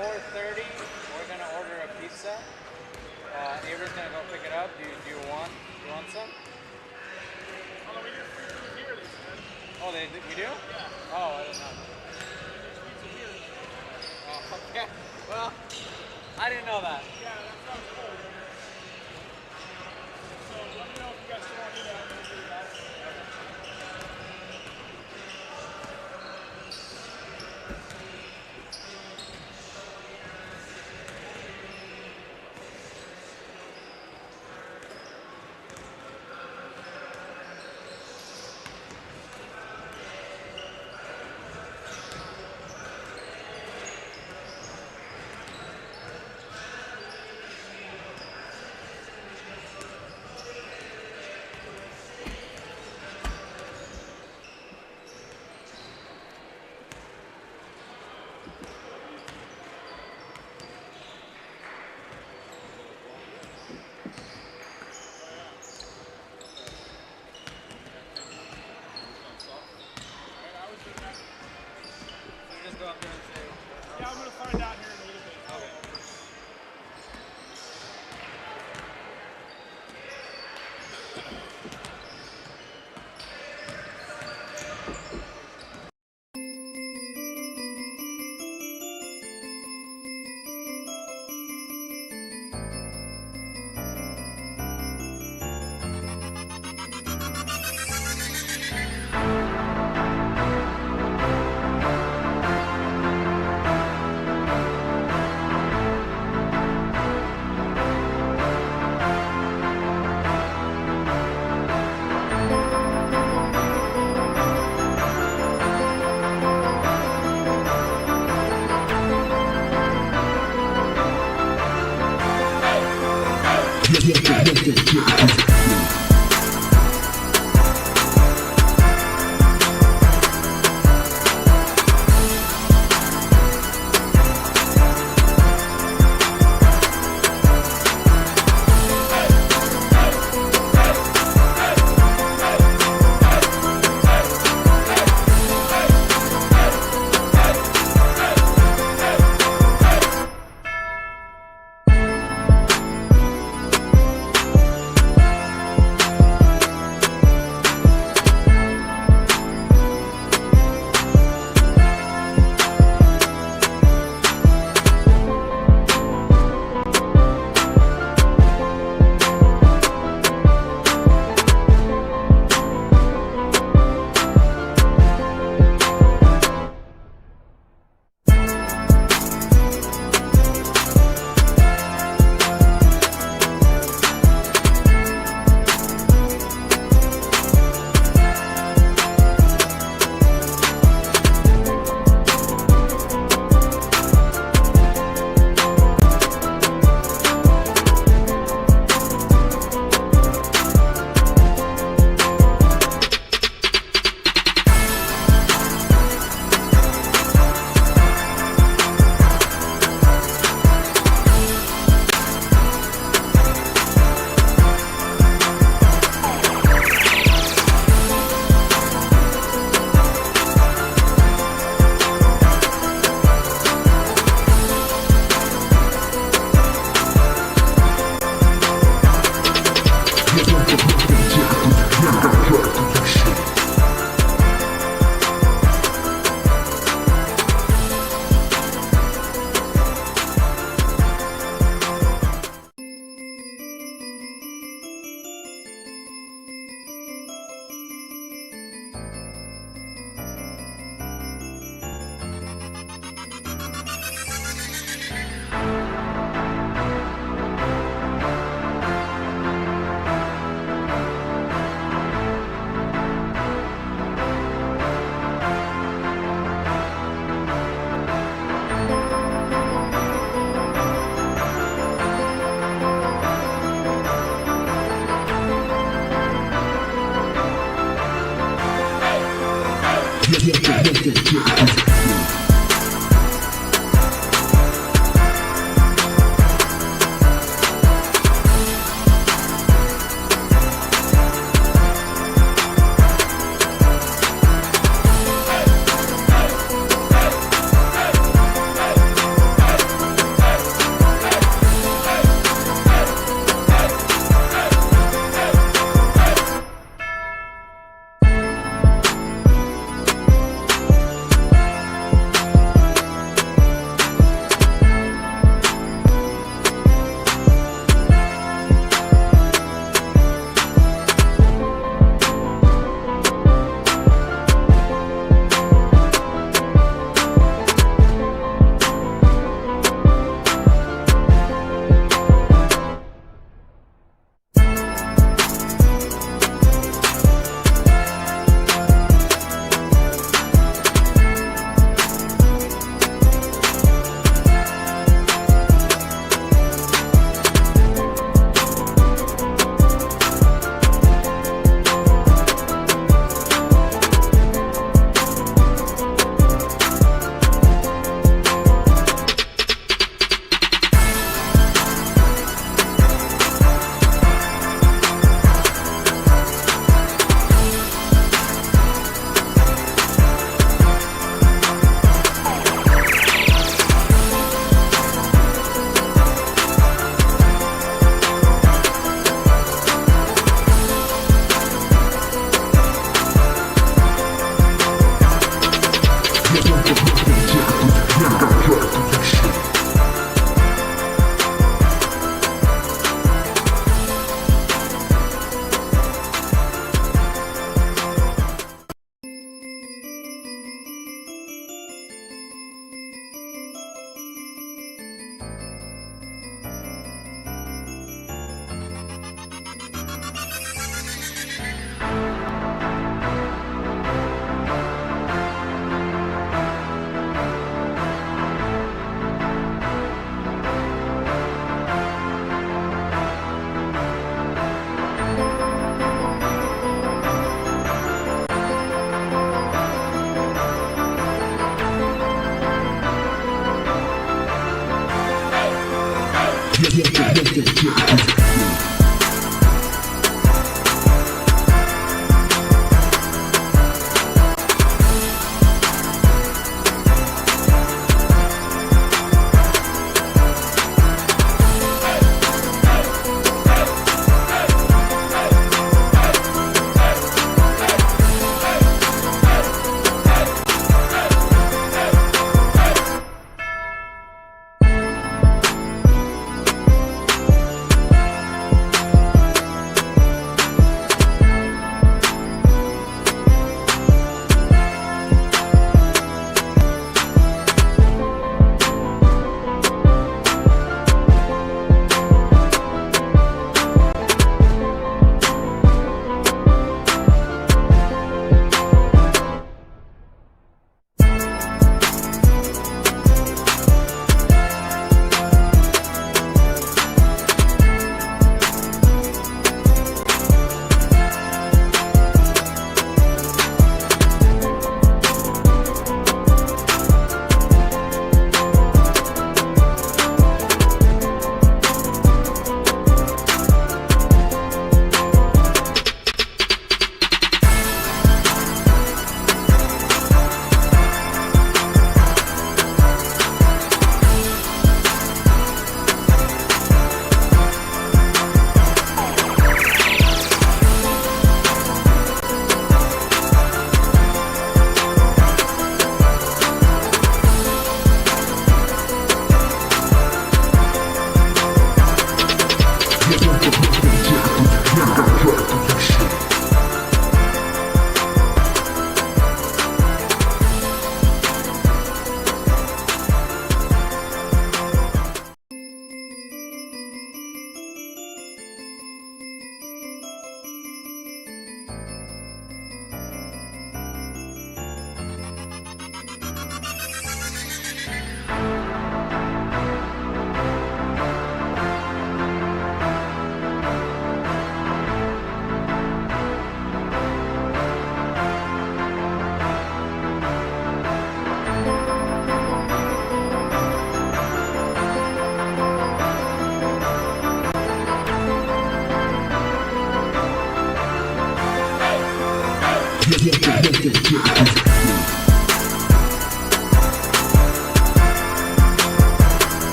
4:30, we're gonna order a pizza. Avery's gonna go pick it up. Do you want some? Oh, we get free food here, they said. Oh, we do? Yeah. Oh, I didn't know. There's pizza here. Oh, okay. Well, I didn't know that. Yeah, that sounds cool. So let me know if you guys still want to do that. I'm gonna do that. Just go up there and say. Yeah, I'm gonna find out here in a little bit. Okay.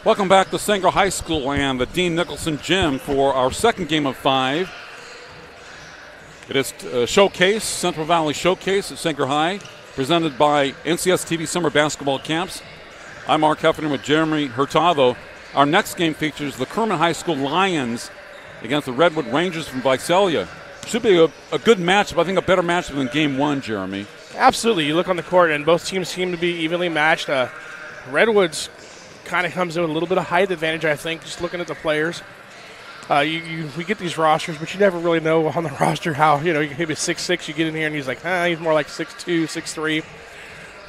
Welcome back to Sanger High School and the Dean Nicholson Gym for our second game of 5. It is Showcase, Central Valley Showcase at Sanger High, presented by NCS TV Summer Basketball Camps. I'm Mark Heffernan with Jeremy Hurtado. Our next game features the Kerman High School Lions against the Redwood Rangers from Visalia. Should be a good matchup. I think a better matchup than Game 1, Jeremy. Absolutely. You look on the court, and both teams seem to be evenly matched. Redwood's kind of comes in with a little bit of height advantage, I think, just looking at the players. We get these rosters, but you never really know on the roster how, you could be 6'6", you get in here, and he's like, he's more like 6'2", 6'3".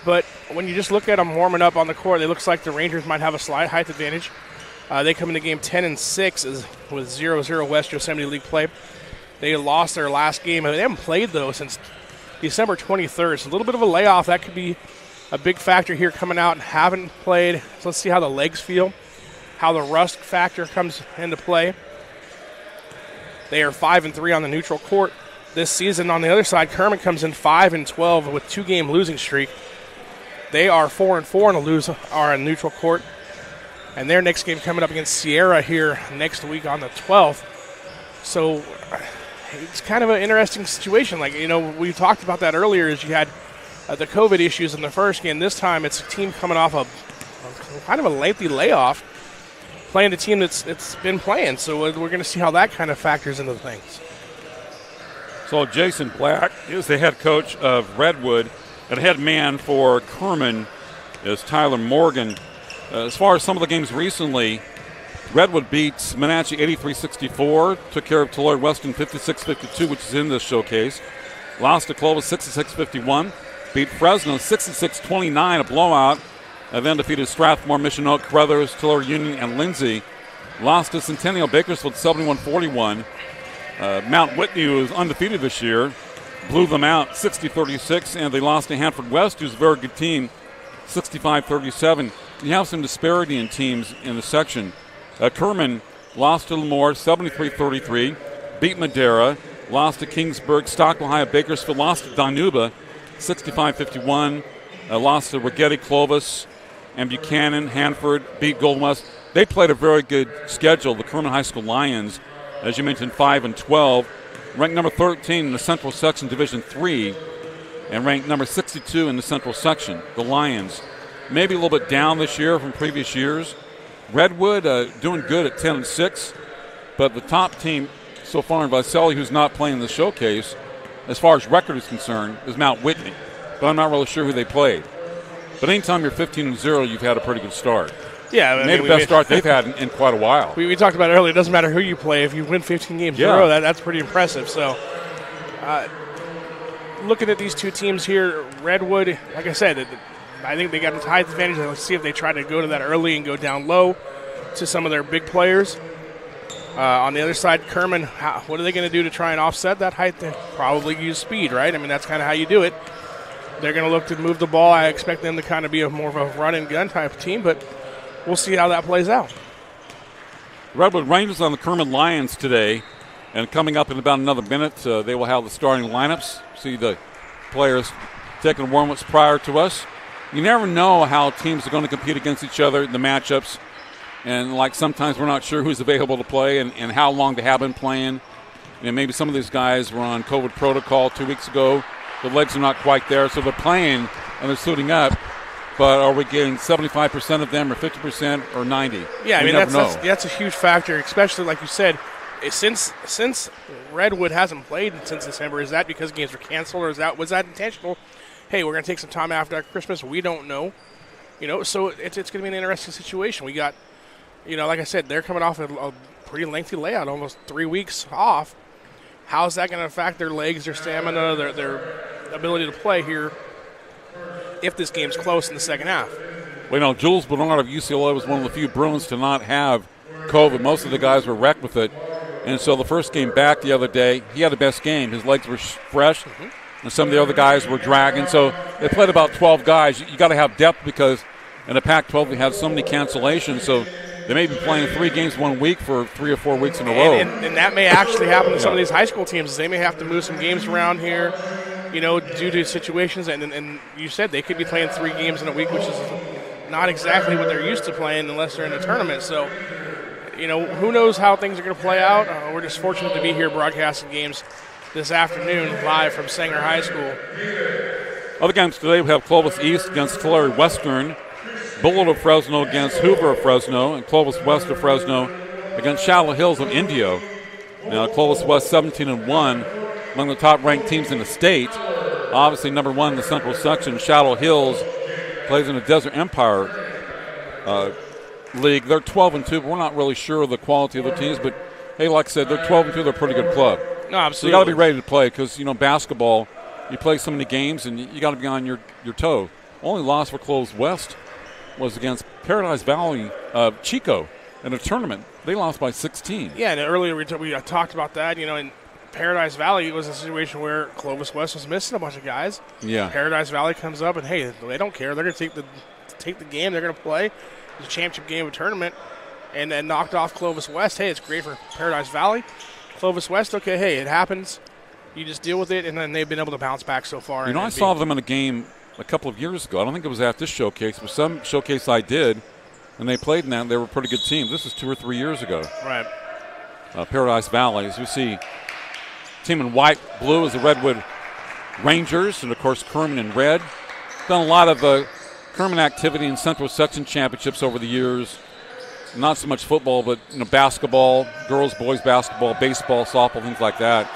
But when you just look at them warming up on the court, it looks like the Rangers might have a slight height advantage. They come into game 10-6 with 0-0 West Yosemite League play. They lost their last game. They haven't played, though, since December 23rd. So a little bit of a layoff. That could be a big factor here coming out and haven't played. So let's see how the legs feel, how the rust factor comes into play. They are 5-3 on the neutral court this season. On the other side, Kerman comes in 5-12 with 2-game losing streak. They are 4-4 on a neutral court. And their next game coming up against Sierra here next week on the 12th. So it's kind of an interesting situation. We talked about that earlier as you had the COVID issues in the first game. This time it's a team coming off a kind of a lengthy layoff, playing a team that's been playing. So we're going to see how that kind of factors into things. So Jason Black is the head coach of Redwood, and head man for Kerman is Tyler Morgan. As far as some of the games recently, Redwood beats Menachie 83-64, took care of Tulare Western 56-52, which is in this showcase. Lost to Clovis 66-51, beat Fresno 66-29, a blowout, and then defeated Strathmore, Mission Oak, Carruthers, Tulare Union, and Lindsay. Lost to Centennial Bakersfield 71-41. Mount Whitney, who was undefeated this year, blew them out 60-36, and they lost to Hanford West, who's a very good team, 65-37. You have some disparity in teams in the section. Kerman lost to Lemoore 73-33, beat Madera, lost to Kingsburg, Stockton High, Bakersfield, lost to Danuba 65-51, lost to Rigetti, Clovis, and Buchanan. Hanford beat Golden West. They played a very good schedule. The Kerman High School Lions, as you mentioned, 5-12, ranked number 13 in the Central Section Division 3, and ranked number 62 in the Central Section. The Lions maybe a little bit down this year from previous years. Redwood doing good at 10-6, but the top team so far in Vicelli, who's not playing the showcase, as far as record is concerned, is Mount Whitney. But I'm not really sure who they played. But anytime you're 15-0, you've had a pretty good start. Yeah, the best start they've had in quite a while. We talked about it earlier. It doesn't matter who you play. If you win 15 games in a row, that's pretty impressive. So, looking at these two teams here, Redwood, like I said, I think they got a height advantage. Let's see if they try to go to that early and go down low to some of their big players. On the other side, Kerman, what are they going to do to try and offset that height? They probably use speed, right? I mean, that's kind of how you do it. They're going to look to move the ball. I expect them to kind of be more of a run-and-gun type of team, but we'll see how that plays out. Redwood Rangers on the Kerman Lions today, and coming up in about another minute, they will have the starting lineups. See the players taking warm-ups prior to us. You never know how teams are going to compete against each other in the matchups. And, sometimes we're not sure who's available to play and how long they have been playing. And maybe some of these guys were on COVID protocol 2 weeks ago. The legs are not quite there, so they're playing and they're suiting up. But are we getting 75% of them or 50% or 90%? Yeah, I mean, that's a huge factor, especially like you said. Since Redwood hasn't played since December, is that because games were canceled or was that intentional? Hey, we're going to take some time after Christmas. We don't know. So it's going to be an interesting situation. We got, like I said, they're coming off a pretty lengthy layout, almost 3 weeks off. How's that going to affect their legs, their stamina, their ability to play here if this game's close in the second half? Well, Jules Bernard of UCLA was one of the few Bruins to not have COVID. Most of the guys were wrecked with it. And so the first game back the other day, he had the best game. His legs were fresh. Mm-hmm. And some of the other guys were dragging. So they played about 12 guys. You got to have depth because in the Pac-12 they have so many cancellations. So they may be playing 3 games 1 week for 3 or 4 weeks in a row. And that may actually happen to some of these high school teams. They may have to move some games around here, due to situations. And you said they could be playing 3 games in a week, which is not exactly what they're used to playing unless they're in a tournament. So, who knows how things are going to play out. We're just fortunate to be here broadcasting games this afternoon live from Sanger High School. Other games today, we have Clovis East against Tulare Western, Bullitt of Fresno against Hoover of Fresno, and Clovis West of Fresno against Shallow Hills of Indio. Now, Clovis West 17-1, among the top-ranked teams in the state. Obviously, number one in the Central Section, Shadow Hills, plays in the Desert Empire League. They're 12-2, but we're not really sure of the quality of the teams. But, hey, like I said, they're 12-2. They're a pretty good club. No, absolutely. So you got to be ready to play because, basketball, you play so many games and you got to be on your toe. Only loss for Clovis West was against Paradise Valley Chico in a tournament. They lost by 16. Yeah, and earlier we talked about that. In Paradise Valley, it was a situation where Clovis West was missing a bunch of guys. Yeah. Paradise Valley comes up, and, hey, they don't care. They're going to take the game. They're going to play the championship game of a tournament, and then knocked off Clovis West. Hey, it's great for Paradise Valley. Clovis West, okay, hey, it happens. You just deal with it, and then they've been able to bounce back so far. I saw them in a game a couple of years ago. I don't think it was at this showcase, but some showcase I did, and they played in that, and they were a pretty good team. This is 2 or 3 years ago. Right. Paradise Valley, as we see, team in white, blue is the Redwood Rangers, and, of course, Kerman in red. Done a lot of Kerman activity in Central Section Championships over the years. Not so much football, but basketball, girls, boys basketball, baseball, softball, things like that.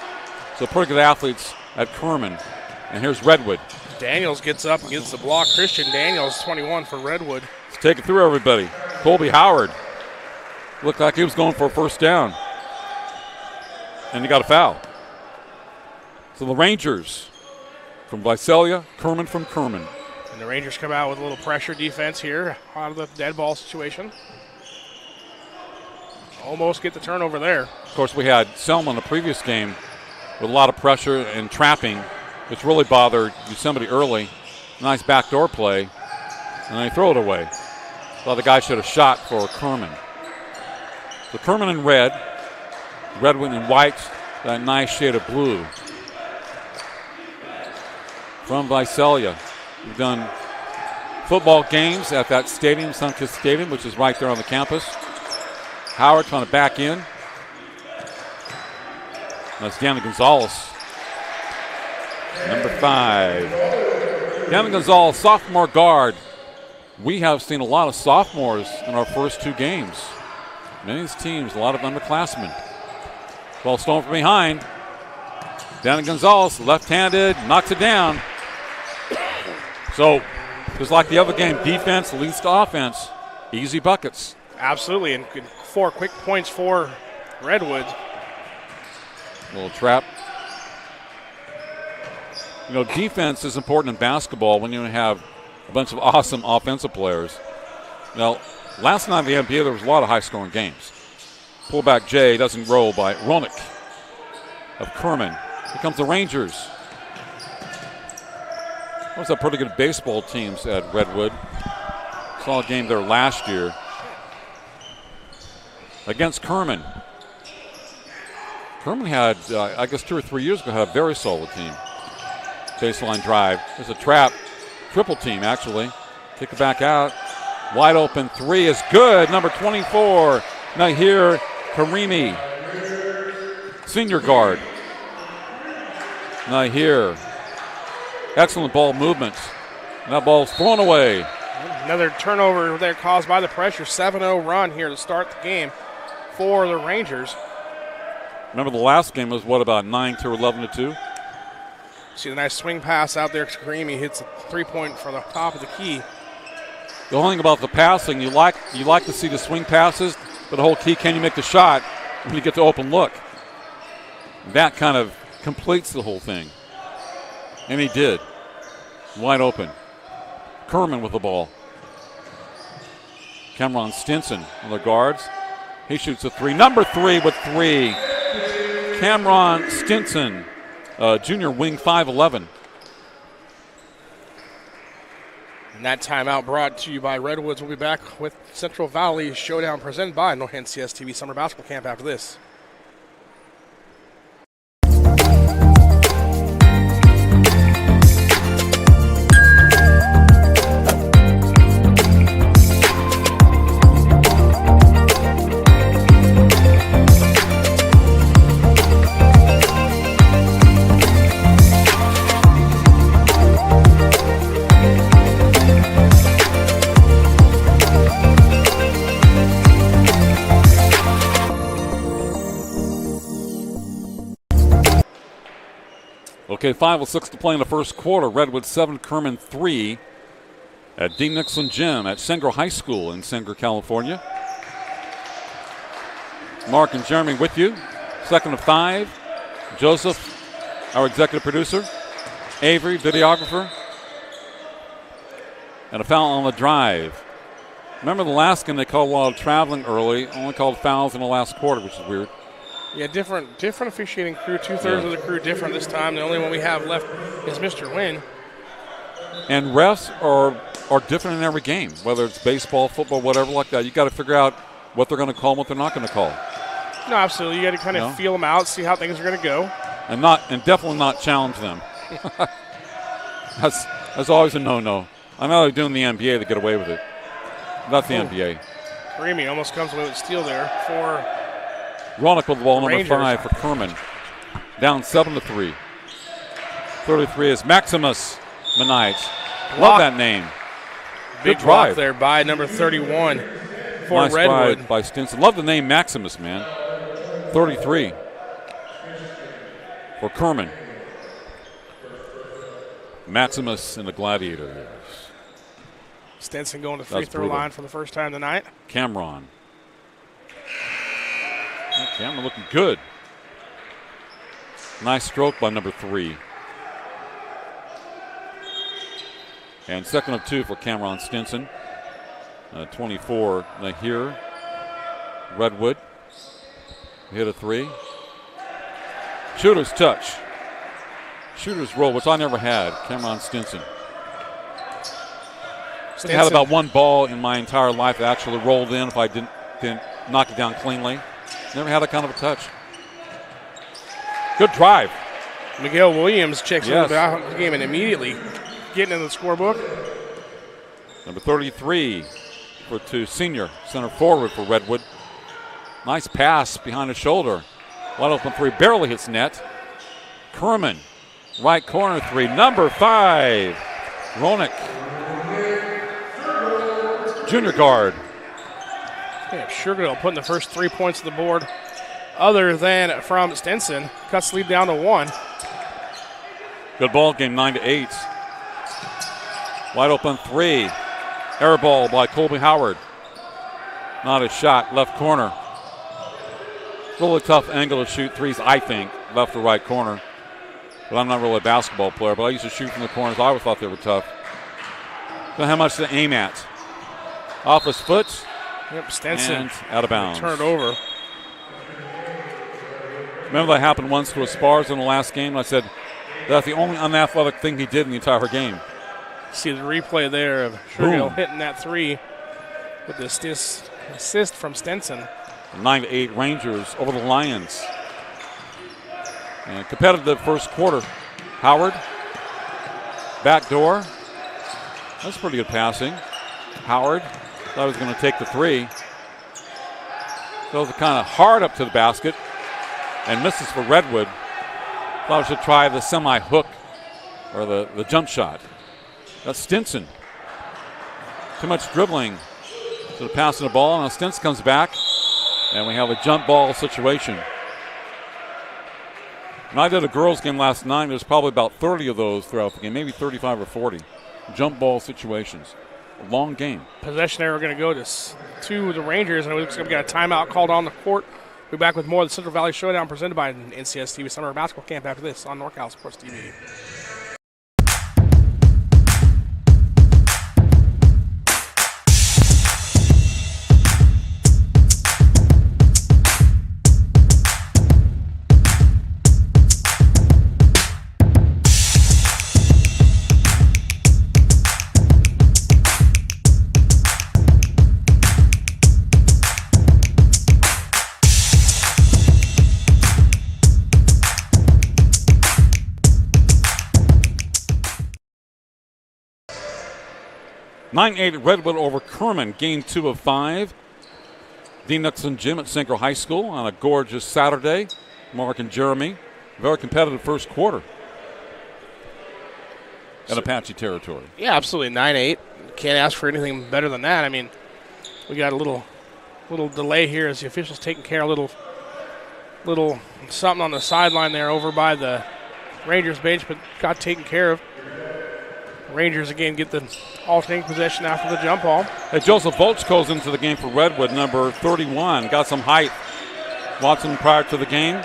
So pretty good athletes at Kerman. And here's Redwood. Daniels gets up and gets the block. Christian Daniels, 21 for Redwood. Let's take it through, everybody. Colby Howard looked like he was going for a first down. And he got a foul. So the Rangers from Visalia, Kerman from Kerman. And the Rangers come out with a little pressure defense here out of the dead ball situation. Almost get the turnover there. Of course, we had Selma in the previous game with a lot of pressure and trapping, which really bothered Yosemite early. Nice backdoor play, and they throw it away. Thought the guy should have shot for Kerman. So Kerman in red, Redwood in white, that nice shade of blue. From Visalia, we've done football games at that stadium, Sunkist Stadium, which is right there on the campus. Howard trying to back in. That's Deanna Gonzalez, number 5. Deanna Gonzalez, sophomore guard. We have seen a lot of sophomores in our first 2 games. Many of these teams, a lot of underclassmen. Ball stolen from behind. Deanna Gonzalez, left-handed, knocks it down. So, just like the other game, defense leads to offense. Easy buckets. Absolutely, and 4 quick points for Redwood. Little trap. Defense is important in basketball when you have a bunch of awesome offensive players. Now, last night in the NBA, there was a lot of high-scoring games. Pullback J doesn't roll by Ronick of Kerman. Here comes the Rangers. Those are pretty good baseball teams at Redwood. Saw a game there last year against Kerman. Kerman had, I guess 2 or 3 years ago, had a very solid team. Baseline drive. There's a trap. Triple team, actually. Kick it back out. Wide open 3 is good. Number 24, Nahir Karimi. Senior guard. Nahir. Excellent ball movement. And that ball's thrown away. Another turnover there caused by the pressure. 7-0 run here to start the game for the Rangers. Remember the last game was, about 9-2 or 11-2? See the nice swing pass out there. Karimi hits a 3-point from the top of the key. The only thing about the passing, you like to see the swing passes, but the whole key, can you make the shot when you get the open look? That kind of completes the whole thing. And he did. Wide open. Kerman with the ball. Cameron Stinson on the guards. He shoots a 3. Number 3 with 3. Cameron Stinson, junior wing, 5'11". And that timeout brought to you by Redwoods. We'll be back with Central Valley Showdown presented by North NCS TV Summer Basketball Camp after this. Okay, 5:06 to play in the first quarter. Redwood 7, Kerman 3 at Dean Nicholson Gym at Sanger High School in Sanger, California. Mark and Jeremy with you. 2nd of 5. Joseph, our executive producer. Avery, videographer. And a foul on the drive. Remember the last game they called a lot of traveling early, only called fouls in the last quarter, which is weird. Yeah, different officiating crew. 2/3 of the crew different this time. The only one we have left is Mr. Wynn. And refs are different in every game, whether it's baseball, football, whatever like that. You got to figure out what they're going to call and what they're not going to call. No, absolutely. You got to kind of feel them out, see how things are going to go, and definitely not challenge them. That's always a no-no. I know they're doing the NBA to get away with it. Not the NBA. Karimi almost comes away with a steal there for Ronick with the ball, number Rangers. 5 for Kerman. Down 7-3. 33 is Maximus Menites. Love that name. Big Good drive block there by number 31 for nice Redwood. Drive by Stinson. Love the name Maximus, man. 33 for Kerman. Maximus and the Gladiators. Stinson going to the free throw line for the first time tonight. Cameron. Cameron looking good. Nice stroke by number 3. And 2nd of 2 for Cameron Stinson. 24 here. Redwood. Hit a 3. Shooter's touch. Shooter's roll, which I never had. Cameron Stinson. I had about one ball in my entire life that actually rolled in if I didn't knock it down cleanly. Never had that kind of a touch. Good drive. Miguel Williams checks in the game and immediately getting in the scorebook. Number 33 to senior center forward for Redwood. Nice pass behind his shoulder. Wide open 3, barely hits net. Kerman, right corner 3, number 5, Ronick. Junior guard. Yeah, Sugarhill putting the first 3 points on the board other than from Stinson. Cuts lead down to 1. Good ball game, 9-8. Wide open 3. Air ball by Colby Howard. Not a shot, left corner. Really tough angle to shoot threes, I think, left or right corner. But I'm not really a basketball player, but I used to shoot from the corners. I always thought they were tough. Don't have much to aim at. Off his foot. Yep, Stinson. And out of bounds. Turn it over. Remember that happened once to Soares in the last game? And I said that's the only unathletic thing he did in the entire game. See the replay there of Sugarhill hitting that 3 with the assist from Stinson. 9-8 Rangers over the Lions. And competitive first quarter. Howard. Back door. That's pretty good passing. Howard thought he was going to take the 3. Goes kind of hard up to the basket and misses for Redwood. Thought he should try the semi-hook or the jump shot. That's Stinson. Too much dribbling to the passing the ball. Now Stinson comes back and we have a jump ball situation. When I did a girls game last night, there's probably about 30 of those throughout the game, maybe 35 or 40. Jump ball situations. A long game. Possession error going to go to the Rangers, and it looks like we got a timeout called on the court. We'll be back with more of the Central Valley Showdown presented by NCS TV Summer Basketball Camp after this on NorCal Sports TV. (9-8) Redwood over Kerman. Game 2 of 5. Dean Nicholson Gym at Sanger High School on a gorgeous Saturday. Mark and Jeremy. Very competitive first quarter in Apache territory. Yeah, absolutely. 9-8. Can't ask for anything better than that. I mean, we got a little delay here as the officials taking care of a little something on the sideline there over by the Rangers bench, but got taken care of. Rangers again get the alternating possession after the jump ball. Hey, Joseph Volch goes into the game for Redwood, number 31. Got some height. Watson prior to the game.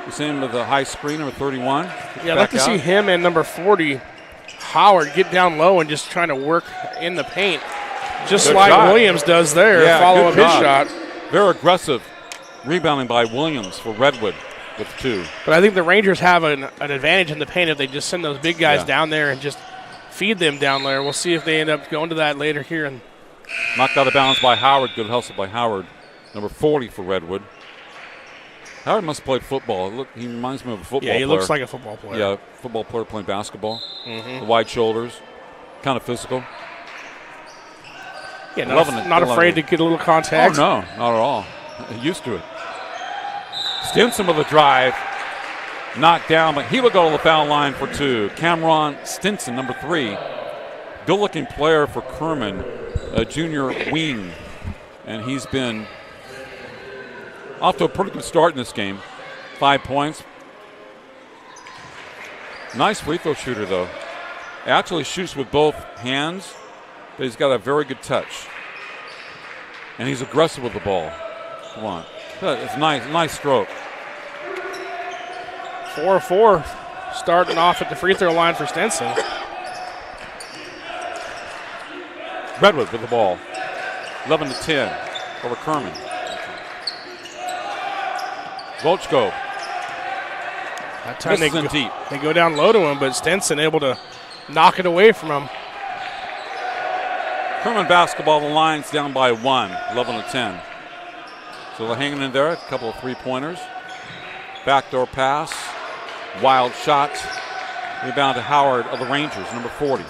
You see him with the high screen, number 31. Yeah, I'd like to see him and number 40, Howard, get down low and just trying to work in the paint. Just Good like shot. Williams does there, Yeah, follow up good his job. shot. Very aggressive rebounding by Williams for Redwood with 2. But I think the Rangers have an advantage in the paint if they just send those big guys down there and just feed them down there. We'll see if they end up going to that later here. And Knocked out of bounds by Howard. Good hustle by Howard. Number 40 for Redwood. Howard must have played football. He reminds me of a football player. Yeah, he looks like a football player. Yeah, football player playing basketball. The wide shoulders. Kind of physical. Yeah, not afraid to get a little contact. Oh, no, not at all. Used to it. Stinson with a drive. Knocked down, but he would go to the foul line for 2. Cameron Stinson, number 3. Good-looking player for Kerman, a junior wing. And he's been off to a pretty good start in this game. 5 points. Nice free throw shooter, though. Actually shoots with both hands, but he's got a very good touch. And he's aggressive with the ball. Come on. It's nice stroke. 4-4 starting off at the free throw line for Stinson. Redwood with the ball. 11-10 over Kerman. Volchko. That time deep. They go down low to him, but Stinson able to knock it away from him. Kerman basketball, the line's down by 1, 11-10. So they're hanging in there, a couple of three-pointers. Backdoor pass, wild shot. Rebound to Howard of the Rangers, number 40.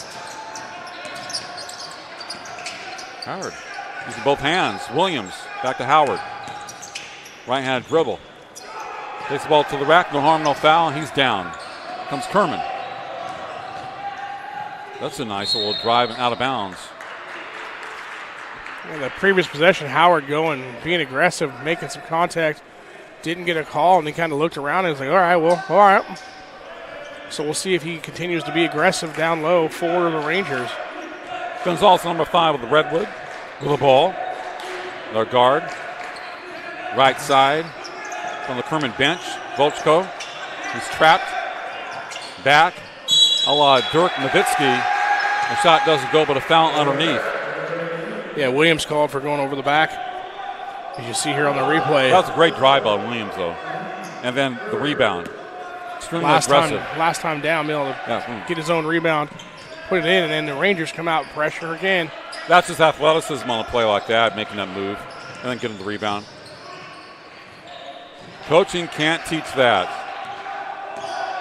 Howard using both hands. Williams back to Howard. Right-handed dribble. Takes the ball to the rack, no harm, no foul, and he's down. Comes Kerman. That's a nice little drive and out of bounds. In the previous possession, Howard going, being aggressive, making some contact. Didn't get a call, and he kind of looked around and was like, all right. So we'll see if he continues to be aggressive down low for the Rangers. Gonzalez, number 5 with the Redwood with the ball. Their guard. Right side from the Kerman bench. Volchko. He's trapped. Back. A la Dirk Nowitzki. The shot doesn't go, but a foul underneath. Yeah, Williams called for going over the back. As you see here on the replay. That was a great drive by Williams, though. And then the rebound. Extremely aggressive. Last time down, be able to get his own rebound, put it in, and then the Rangers come out, pressure again. That's his athleticism on a play like that, making that move, and then getting the rebound. Coaching can't teach that.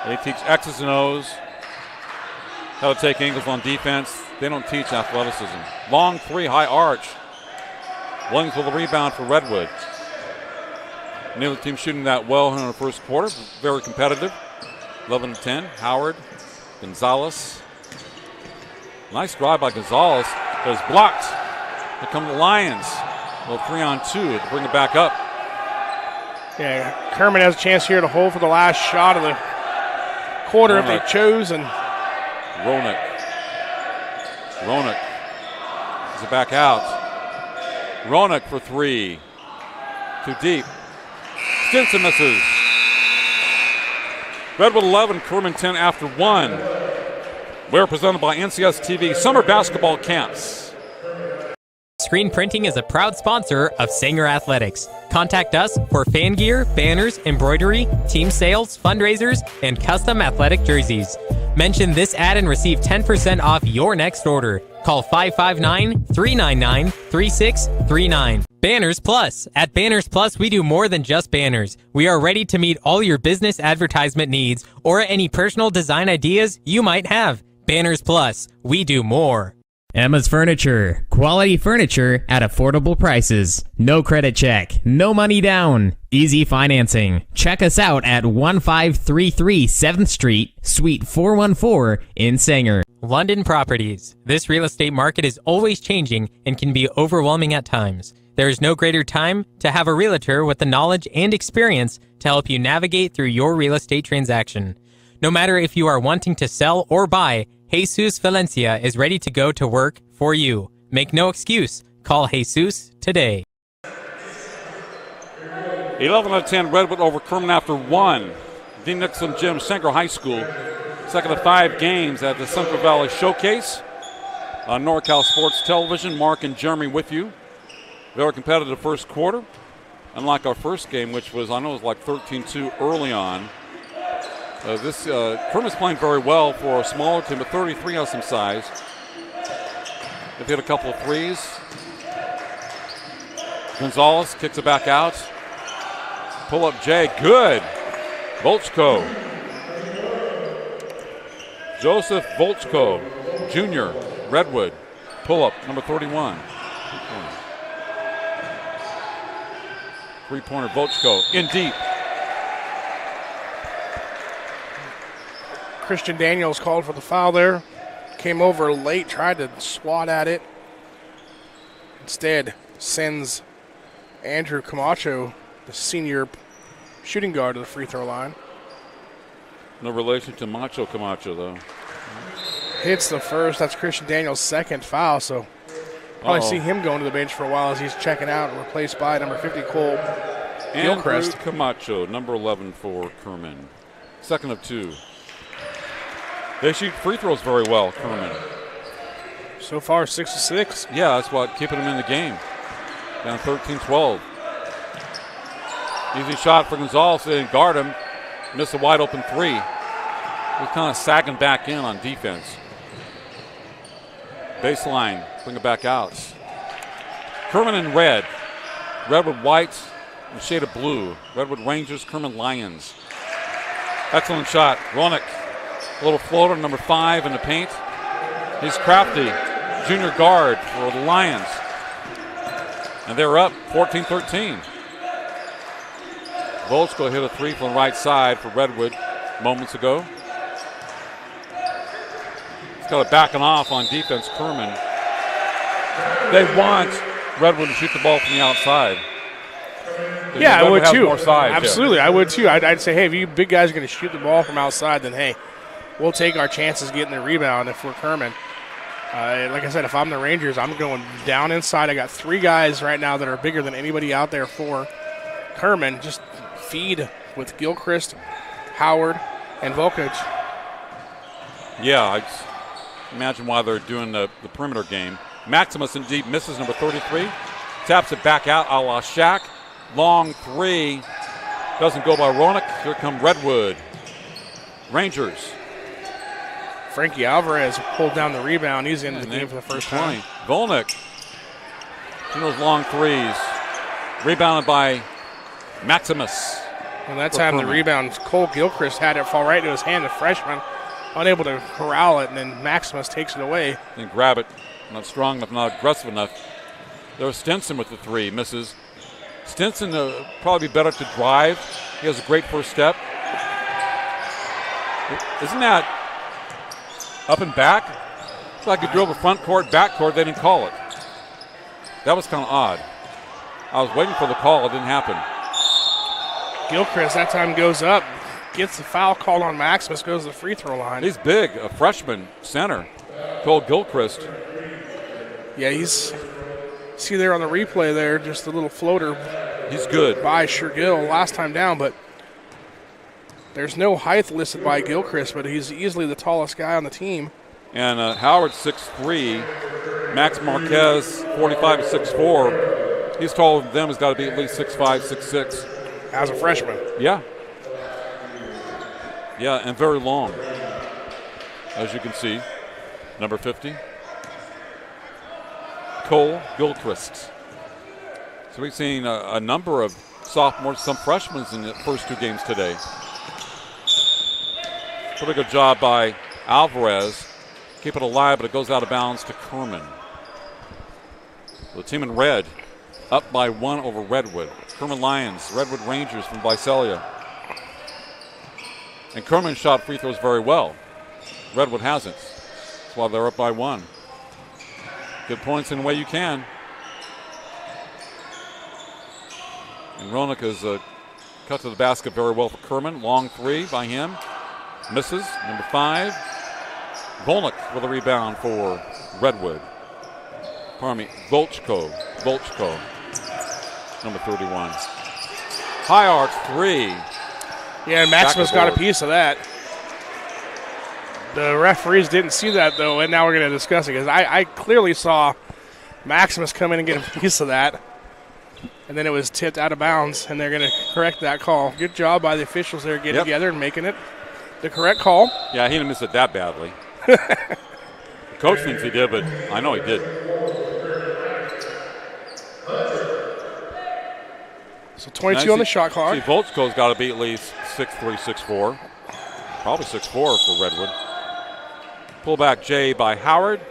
They teach X's and O's, how to take angles on defense. They don't teach athleticism. Long 3, high arch. Williams with the rebound for Redwood. Neither team shooting that well in the first quarter. Very competitive. 11-10. Howard. Gonzalez. Nice drive by Gonzalez. But it's blocked. Here come the Lions. A little 3-on-2 to bring it back up. Yeah, Kerman has a chance here to hold for the last shot of the quarter if they chose. And Roenick is it back out. Roenick for 3. Too deep. Stinson misses. Redwood 11, Kerman 10 after 1. We're presented by NCS TV Summer Basketball Camps. Screen Printing is a proud sponsor of Sanger Athletics. Contact us for fan gear, banners, embroidery, team sales, fundraisers, and custom athletic jerseys. Mention this ad and receive 10% off your next order. Call 559-399-3639. Banners Plus. At Banners Plus, we do more than just banners. We are ready to meet all your business advertisement needs or any personal design ideas you might have. Banners Plus. We do more. Emma's Furniture. Quality furniture at affordable prices. No credit check. No money down. Easy financing. Check us out at 1533 7th Street, Suite 414 in Sanger. London Properties. This real estate market is always changing and can be overwhelming at times. There is no greater time to have a realtor with the knowledge and experience to help you navigate through your real estate transaction. No matter if you are wanting to sell or buy, Jesus Valencia is ready to go to work for you. Make no excuse. Call Jesus today. 11 out of 10 Redwood over Kerman after one. Dean Nicholson Gym, Central High School. Second of 5 games at the Central Valley Showcase on NorCal Sports Television. Mark and Jeremy with you. Very competitive first quarter. Unlike our first game, which was, I know it was like 13-2 early on. Kerman's playing very well for a smaller team, but 33 has some size. They've hit a couple of threes. Gonzalez kicks it back out. Pull up Jay, good. Volchko. Joseph Volchko, Jr., Redwood. Pull up, number 31. Three-pointer Volchko, in deep. Christian Daniels called for the foul there. Came over late, tried to swat at it. Instead, sends Andrew Camacho, the senior shooting guard, to the free throw line. No relation to Macho Camacho, though. Hits the first. That's Christian Daniels' second foul, so probably see him going to the bench for a while as he's checking out, replaced by number 50, Cole Gilchrist. Andrew Camacho, number 11 for Kerman. Second of 2. They shoot free throws very well, Kerman. So far, 6 of 6. Yeah, that's what keeping them in the game. Down 13-12. Easy shot for Gonzalez. They didn't guard him. Missed a wide open 3. He's kind of sagging back in on defense. Baseline, bring it back out. Kerman in red. Redwood white, and shade of blue. Redwood Rangers, Kerman Lions. Excellent shot. Ronick, a little floater, number 5 in the paint. He's crafty, junior guard for the Lions. And they're up 14-13. Volchko hit a 3 from the right side for Redwood moments ago. He's got it backing off on defense, Kerman. They want Redwood to shoot the ball from the outside. Yeah, I would too. More size, absolutely, I would too. I'd say, hey, if you big guys are going to shoot the ball from outside, then hey, we'll take our chances getting the rebound if we're Kerman. Like I said, if I'm the Rangers, I'm going down inside. I got 3 guys right now that are bigger than anybody out there for Kerman. Just feed with Gilchrist, Howard, and Volkic. Yeah, I imagine why they're doing the perimeter game. Maximus in deep misses, number 33. Taps it back out a la Shaq. Long 3. Doesn't go by Ronick. Here come Redwood. Rangers. Frankie Alvarez pulled down the rebound. He's in the game for the first time. Volnick. In those long 3s. Rebounded by Maximus. And that time the rebound, Cole Gilchrist had it fall right into his hand, the freshman. Unable to corral it, and then Maximus takes it away. And grab it. Not strong enough, not aggressive enough. There's Stinson with the 3. Misses. Stinson probably be better to drive. He has a great first step. Isn't that up and back? It's like he drove a front court, back court. They didn't call it. That was kind of odd. I was waiting for the call. It didn't happen. Gilchrist that time goes up, gets the foul called on Maximus, goes to the free throw line. He's big, a freshman center, Cole Gilchrist. Yeah, he's, see there on the replay there, just a little floater. He's good. By Shergill last time down, but there's no height listed by Gilchrist, but he's easily the tallest guy on the team. And Howard 6'3", Max Marquez 45 6'4". He's taller than them. He's got to be at least 6'5", 6'6". As a freshman. Yeah. Yeah, and very long, as you can see. Number 50. Cole Gilchrist. So we've seen a number of sophomores, some freshmen in the first 2 games today. Pretty good job by Alvarez. Keep it alive, but it goes out of bounds to Kerman. The team in red up by 1 over Redwood. Kerman Lions, Redwood Rangers from Visalia. And Kerman shot free throws very well. Redwood hasn't. That's why they're up by 1. Get points in the way you can. And Ronick has cut to the basket very well for Kerman. Long 3 by him. Misses. Number 5. Volnick with a rebound for Redwood. Pardon me, Volchko, number 31. High arch 3. Yeah, and Maximus got a piece of that. The referees didn't see that, though, and now we're going to discuss it, because I clearly saw Maximus come in and get a piece of that, and then it was tipped out of bounds, and they're going to correct that call. Good job by the officials there getting together and making it the correct call. Yeah, he didn't miss it that badly. The coach thinks he did, but I know he did. So 22 on the shot clock. See, Volchko's got to be at least 6'3", 6'4". Probably 6'4" for Redwood. Pullback J by Howard.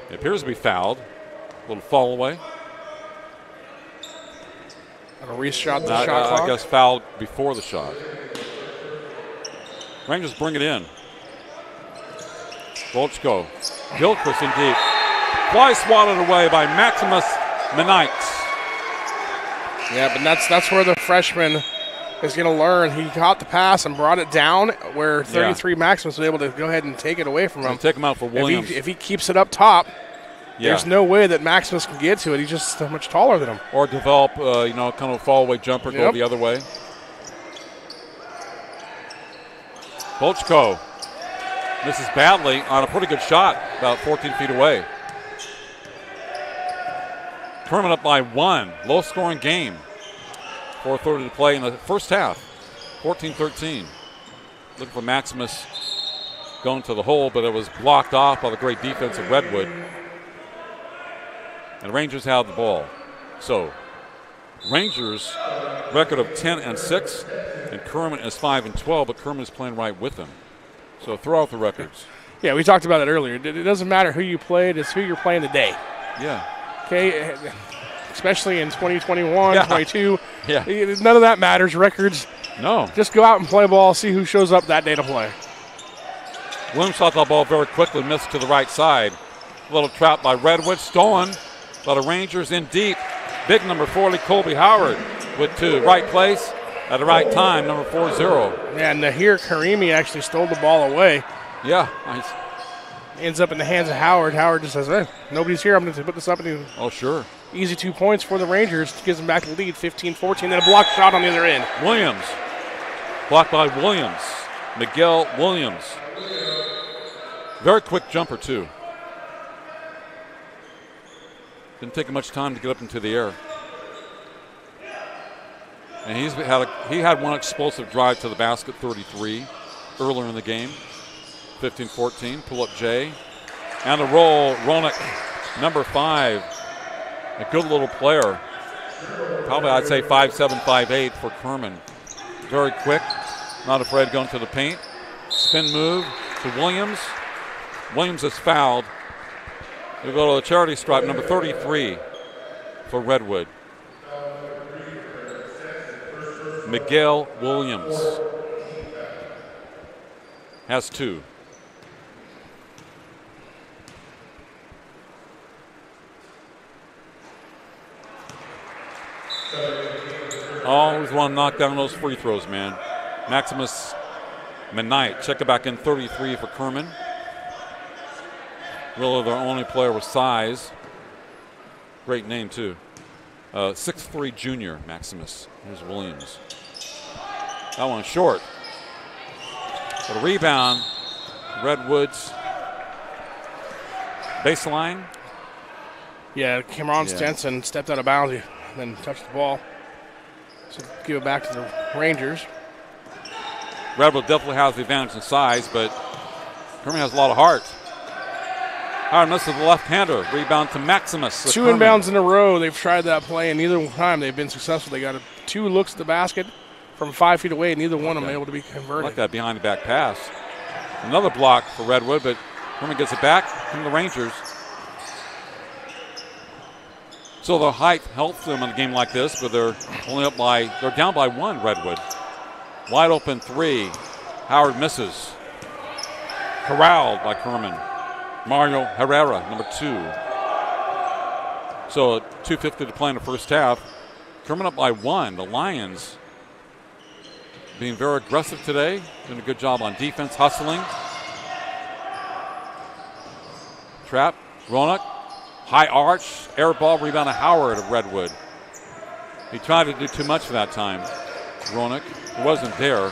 It appears to be fouled. A little fall away. Gonna reshot the shot clock. I guess fouled before the shot. Rangers bring it in. Volchko. Gilchrist in deep. Fly swatted away by Maximus Menites. Yeah, but that's where the freshman is going to learn. He caught the pass and brought it down where 33 Maximus was able to go ahead and take it away from him. Take him out for Williams. If he keeps it up top, there's no way that Maximus can get to it. He's just so much taller than him. Or develop, kind of a fall-away jumper, go the other way. Volchko misses badly on a pretty good shot, about 14 feet away. Kerman up by 1. Low-scoring game. 4:30 to play in the first half. 14-13. Looking for Maximus going to the hole, but it was blocked off by the great defense of Redwood. And the Rangers have the ball. So, Rangers record of 10-6, and Kerman is 5-12, but Kerman is playing right with them. So throw out the records. Yeah, we talked about it earlier. It doesn't matter who you played, it's who you're playing today. Yeah. Okay, especially in 2021, 22. Yeah. None of that matters. Records. No. Just go out and play ball, see who shows up that day to play. Williams shot the ball very quickly, missed to the right side. A little trap by Redwood, stolen by the Rangers in deep. Big number 40, Colby Howard with 2. Right place at the right time, number 40. Yeah, and Nahir Karimi actually stole the ball away. Yeah, nice. Ends up in the hands of Howard. Howard just says, hey, nobody's here. I'm going to put this up. Oh, sure. Easy 2 points for the Rangers. Gives them back the lead, 15-14. Then a blocked shot on the other end. Williams. Blocked by Williams. Miguel Williams. Very quick jumper, too. Didn't take him much time to get up into the air. And he had one explosive drive to the basket, 33, earlier in the game. 15-14, pull up Jay. And the roll, Roenick, number 5. A good little player. Probably I'd say 5'7", 5'8" for Kerman. Very quick, not afraid to go into the paint. Spin move to Williams. Williams is fouled. We'll go to the charity stripe, number 33 for Redwood. Miguel Williams has 2. Always want to knock down those free throws, man. Maximus Menite, check it back in, 33 for Kerman. Really their only player with size. Great name, too. 6'3" junior, Maximus. Here's Williams. That one short. For the rebound, Redwood's baseline. Yeah, Cameron Stenson stepped out of bounds and then touched the ball. So give it back to the Rangers. Redwood definitely has the advantage in size, but Kerman has a lot of heart. Howard misses the left-hander. Rebound to Maximus. 2 inbounds in a row. They've tried that play, and neither time they've been successful. They got 2 looks at the basket from 5 feet away, and neither one of them able to be converted. Like that behind-the-back pass. Another block for Redwood, but Kerman gets it back from the Rangers. So the height helps them in a game like this, but they're down by 1, Redwood. Wide open 3. Howard misses. Corralled by Kerman. Mario Herrera, number 2. So 2:50 to play in the first half. Kerman up by 1. The Lions being very aggressive today, doing a good job on defense, hustling. Trap, Roanoke, high arch, air ball, rebound to Howard of Redwood. He tried to do too much for that time. Roanoke, it wasn't there.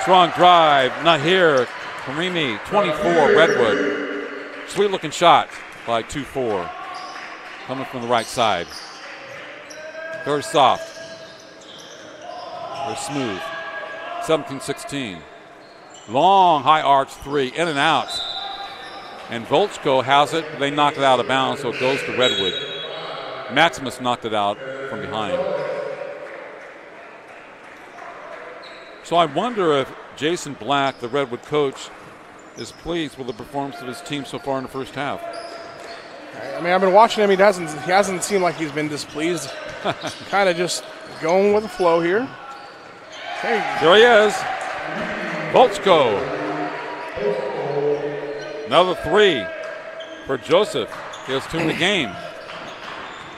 Strong drive, not here. Karimi, 24, Redwood. Sweet looking shot by 2-4. Coming from the right side. Very soft. Very smooth. 17-16. Long high arch three, in and out. And Volchko has it, but they knock it out of bounds, so it goes to Redwood. Maximus knocked it out from behind. So I wonder if Jason Black, the Redwood coach, is pleased with the performance of his team so far in the first half. I mean, I've been watching him. He hasn't seemed like he's been displeased. Kind of just going with the flow here. Hey. There he is. Volchko. Another three for Joseph. He has 2 in the game.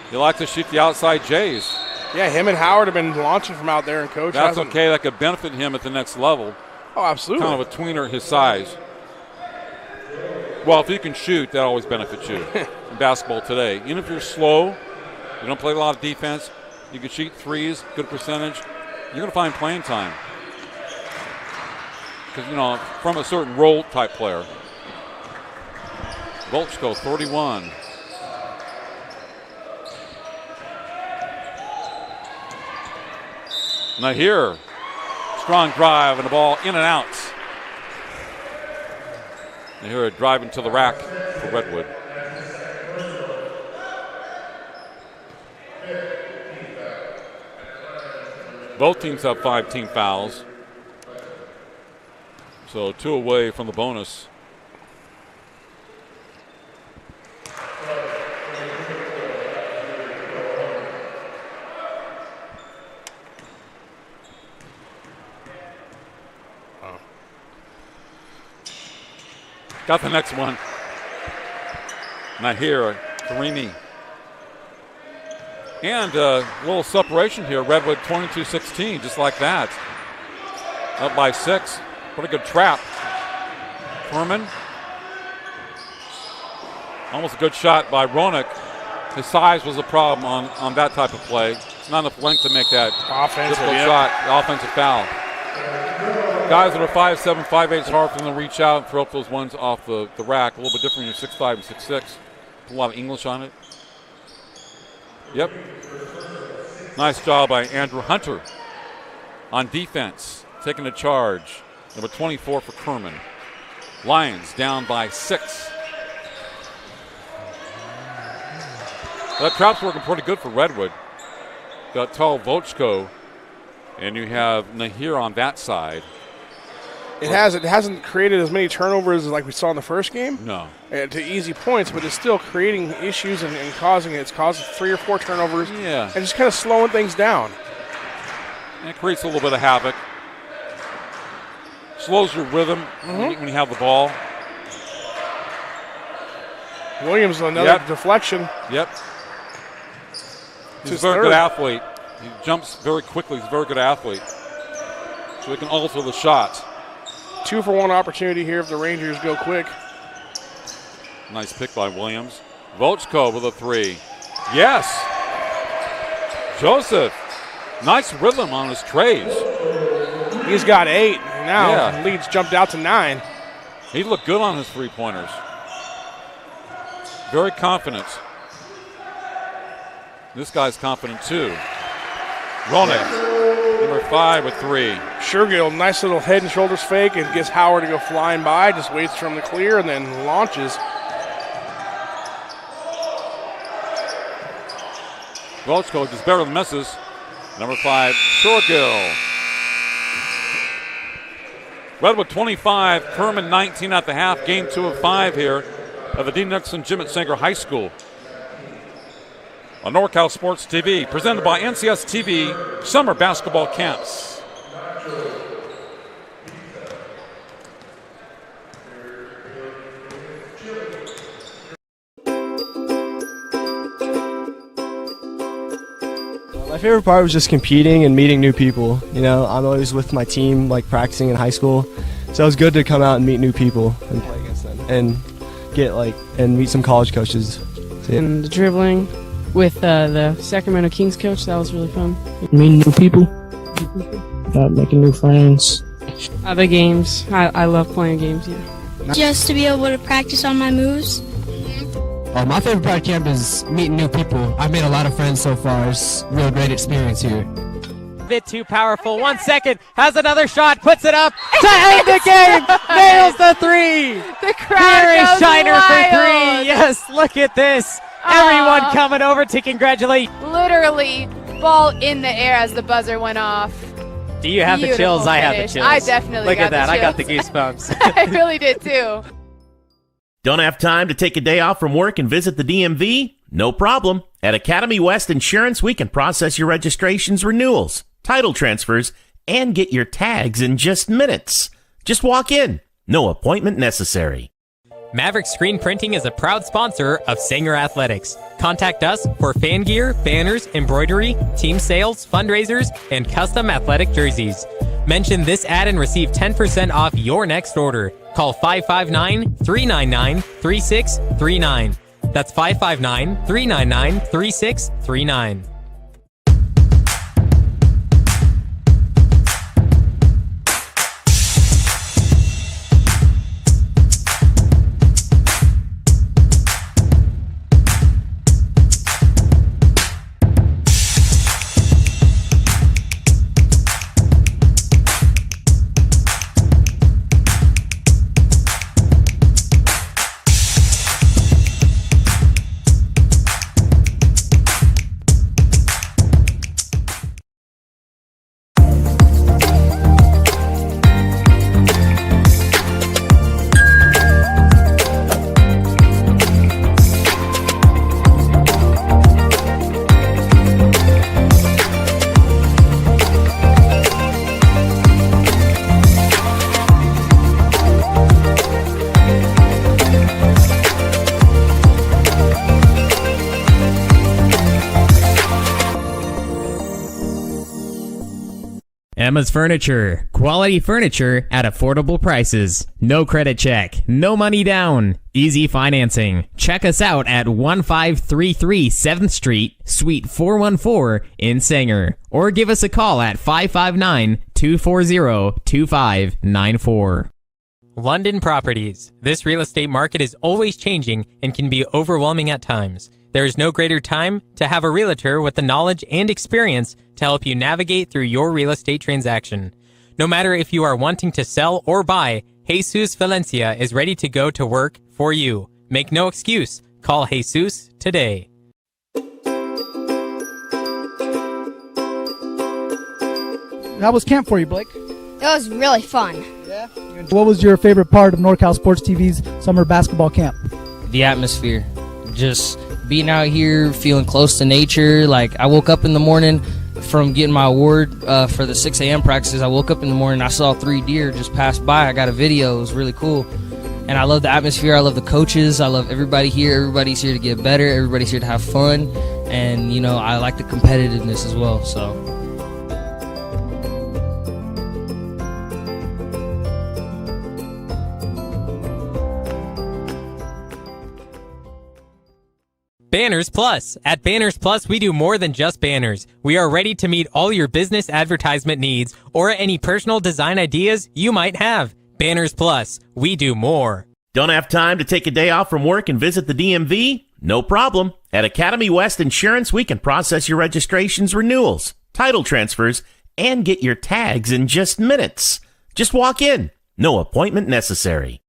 He likes to shoot the outside Jays. Yeah, him and Howard have been launching from out there, and Coach That's okay. That could benefit him at the next level. Oh, absolutely. Kind of a tweener his size. Well, if you can shoot, that always benefits you in basketball today. Even if you're slow, you don't play a lot of defense, you can shoot threes, good percentage, you're going to find playing time. Because, you know, from a certain role type player. Volchko, 31. Now here, strong drive and the ball in and out. And here, driving to the rack for Redwood. Both teams have 5 team fouls. So 2 away from the bonus. Got the next one. Not here, Karimi. And a little separation here. Redwood 22-16, just like that. Up by 6. Pretty good trap. Kerman. Almost a good shot by Roanoke. His size was a problem on that type of play. Not enough length to make that offensive shot, offensive foul. Guys that are 5'7", 5'8", it's hard for them to reach out and throw up those ones off the rack. A little bit different when you're 6'5" and 6'6". A lot of English on it. Yep. Nice job by Andrew Hunter on defense, taking the charge. Number 24 for Kerman. Lions down by 6. That trap's working pretty good for Redwood. Got tall Volchko, and you have Nahir on that side. It hasn't created as many turnovers as like we saw in the first game. No. To easy points, but it's still creating issues and causing it. It's caused 3 or 4 turnovers. Yeah. And just kind of slowing things down. And it creates a little bit of havoc. Slows your rhythm when you have the ball. Williams, another deflection. Yep. He's a very good athlete. He jumps very quickly. He's a very good athlete. So he can alter the shot. 2-for-1 opportunity here if the Rangers go quick. Nice pick by Williams. Volchko with a 3. Yes. Joseph. Nice rhythm on his trays. He's got 8. Now lead's jumped out to 9. He looked good on his 3-pointers. Very confident. This guy's confident too. Roanoke, number 5 with 3. Shergill, nice little head and shoulders fake and gets Howard to go flying by. Just waits for him to clear and then launches. Volchko just barely misses. Number 5, Shergill. Redwood 25, Kerman 19 at the half. Game 2 of 5 here at the Dean Nicholson Gym at Sanger High School. On NorCal Sports TV, presented by NCS TV Summer Basketball Camps. My favorite part was just competing and meeting new people. You know, I'm always with my team, like practicing in high school, so it was good to come out and meet new people and play against them and meet some college coaches. And the dribbling with the Sacramento Kings coach, that was really fun. Meeting new people, making new friends. Other games, I love playing games, yeah. Just to be able to practice on my moves. My favorite part of camp is meeting new people. I've made a lot of friends so far. It's a real great experience here. Bit too powerful. 1 second, has another shot, puts it up to end the game. Nails the three. The crowd Here is goes Shiner wild. for three. Yes, look at this. Everyone coming over to congratulate. Literally, ball in the air as the buzzer went off. Do you have the chills? I have the chills. I definitely Look got at that. the I got the chills. goosebumps. I really did too. Don't have time to take a day off from work and visit the DMV? No problem. At Academy West Insurance, we can process your registrations, renewals, title transfers, and get your tags in just minutes. Just walk in. No appointment necessary. Maverick Screen Printing is a proud sponsor of Sanger Athletics. Contact us for fan gear, banners, embroidery, team sales, fundraisers, and custom athletic jerseys. Mention this ad and receive 10% off your next order. Call 559-399-3639. That's 559-399-3639. Emma's Furniture. Quality furniture at affordable prices. No credit check. No money down. Easy financing. Check us out at 1533 7th Street, Suite 414 in Sanger. Or give us a call at 559-240-2594. London Properties. This real estate market is always changing and can be overwhelming at times. There is no greater time to have a realtor with the knowledge and experience to help you navigate through your real estate transaction. No matter if you are wanting to sell or buy, Jesus Valencia is ready to go to work for you. Make no excuse. Call Jesus today. How was camp for you, Blake? It was really fun. Yeah. What was your favorite part of NorCal Sports TV's summer basketball camp? The atmosphere. Just being out here, feeling close to nature. Like, I woke up in the morning from getting my award for the 6 a.m. practices. I woke up in the morning, I saw 3 deer just pass by. I got a video. It was really cool. And I love the atmosphere. I love the coaches. I love everybody here. Everybody's here to get better. Everybody's here to have fun. And, you know, I like the competitiveness as well, so. Banners Plus. At Banners Plus, we do more than just banners. We are ready to meet all your business advertisement needs or any personal design ideas you might have. Banners Plus. We do more. Don't have time to take a day off from work and visit the DMV? No problem. At Academy West Insurance, we can process your registrations, renewals, title transfers, and get your tags in just minutes. Just walk in. No appointment necessary.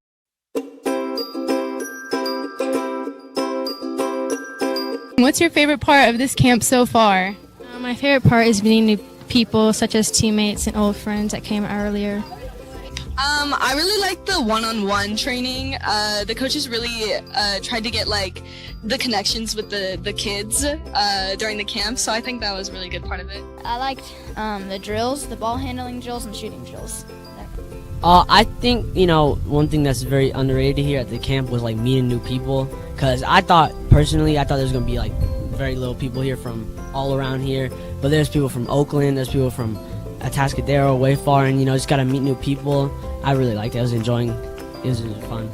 What's your favorite part of this camp so far? My favorite part is meeting new people, such as teammates and old friends that came earlier. I really like the one-on-one training. The coaches really tried to get like the connections with the kids during the camp, so I think that was a really good part of it. I liked the drills, the ball handling drills, and shooting drills. I think, one thing that's very underrated here at the camp was like meeting new people, because I thought there was going to be like very little people here from all around here. But there's people from Oakland, there's people from Atascadero, way far, and just got to meet new people. I really liked it. I was enjoying it. It was really fun.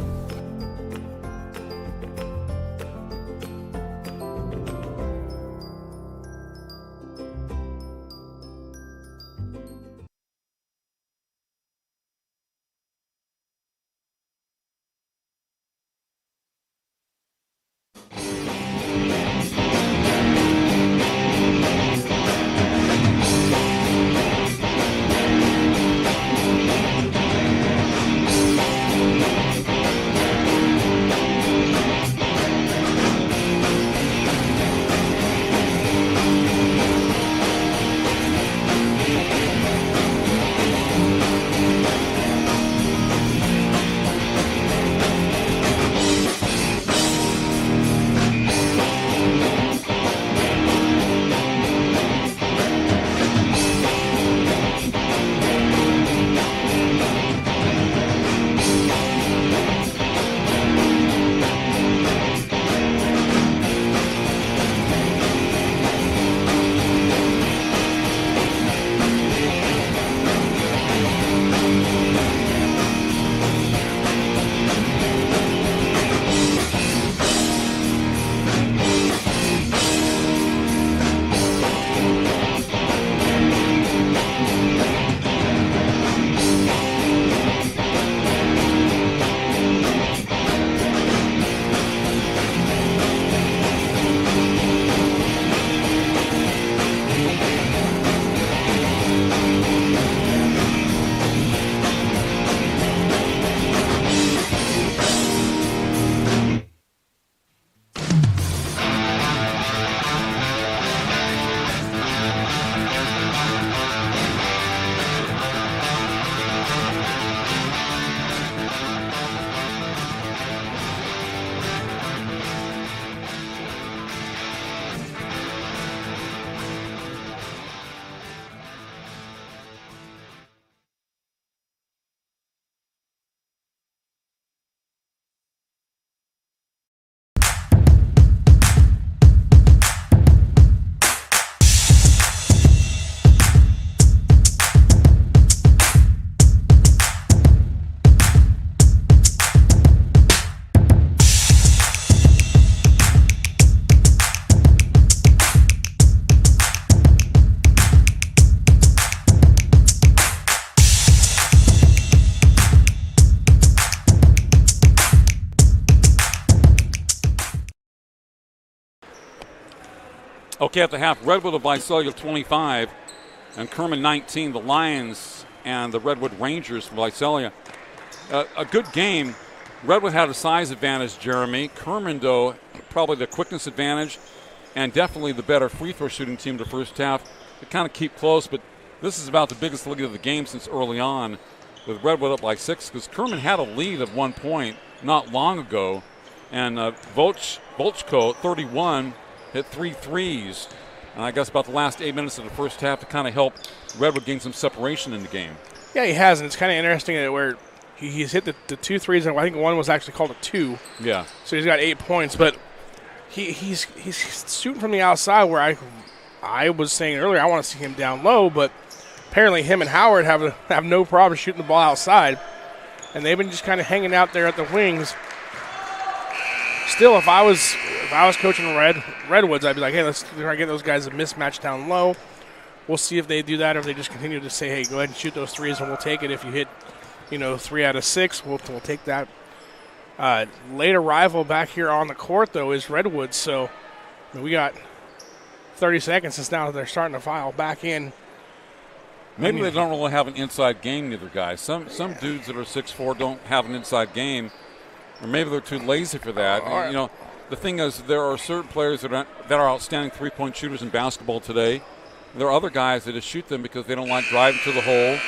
Okay, at the half, Redwood of Visalia 25 and Kerman 19, the Lions and the Redwood Rangers from Visalia. A good game. Redwood had a size advantage, Jeremy. Kerman, though, probably the quickness advantage and definitely the better free throw shooting team the first half. They kind of keep close, but this is about the biggest lead of the game since early on, with Redwood up by 6, because Kerman had a lead of 1 point not long ago, and Volchko, 31, hit 3 threes. And I guess about the last 8 minutes of the first half to kind of help Redwood gain some separation in the game. Yeah, he has, and it's kind of interesting that where he's hit the 2 threes, and I think one was actually called a 2. Yeah. So he's got 8 points, but he's shooting from the outside where I was saying earlier I want to see him down low, but apparently him and Howard have no problem shooting the ball outside, and they've been just kind of hanging out there at the wings. Still, if I was coaching Redwoods, I'd be like, hey, let's try to get those guys a mismatch down low. We'll see if they do that or if they just continue to say, hey, go ahead and shoot those threes and we'll take it. If you hit, 3 out of 6, we'll take that. Late arrival back here on the court, though, is Redwood. So we got 30 seconds since now they're starting to file back in. Maybe they don't really have an inside game, neither guys. Some dudes that are 6'4" don't have an inside game, or maybe they're too lazy for that. The thing is, there are certain players that are outstanding three-point shooters in basketball today. There are other guys that just shoot them because they don't like driving to the hole,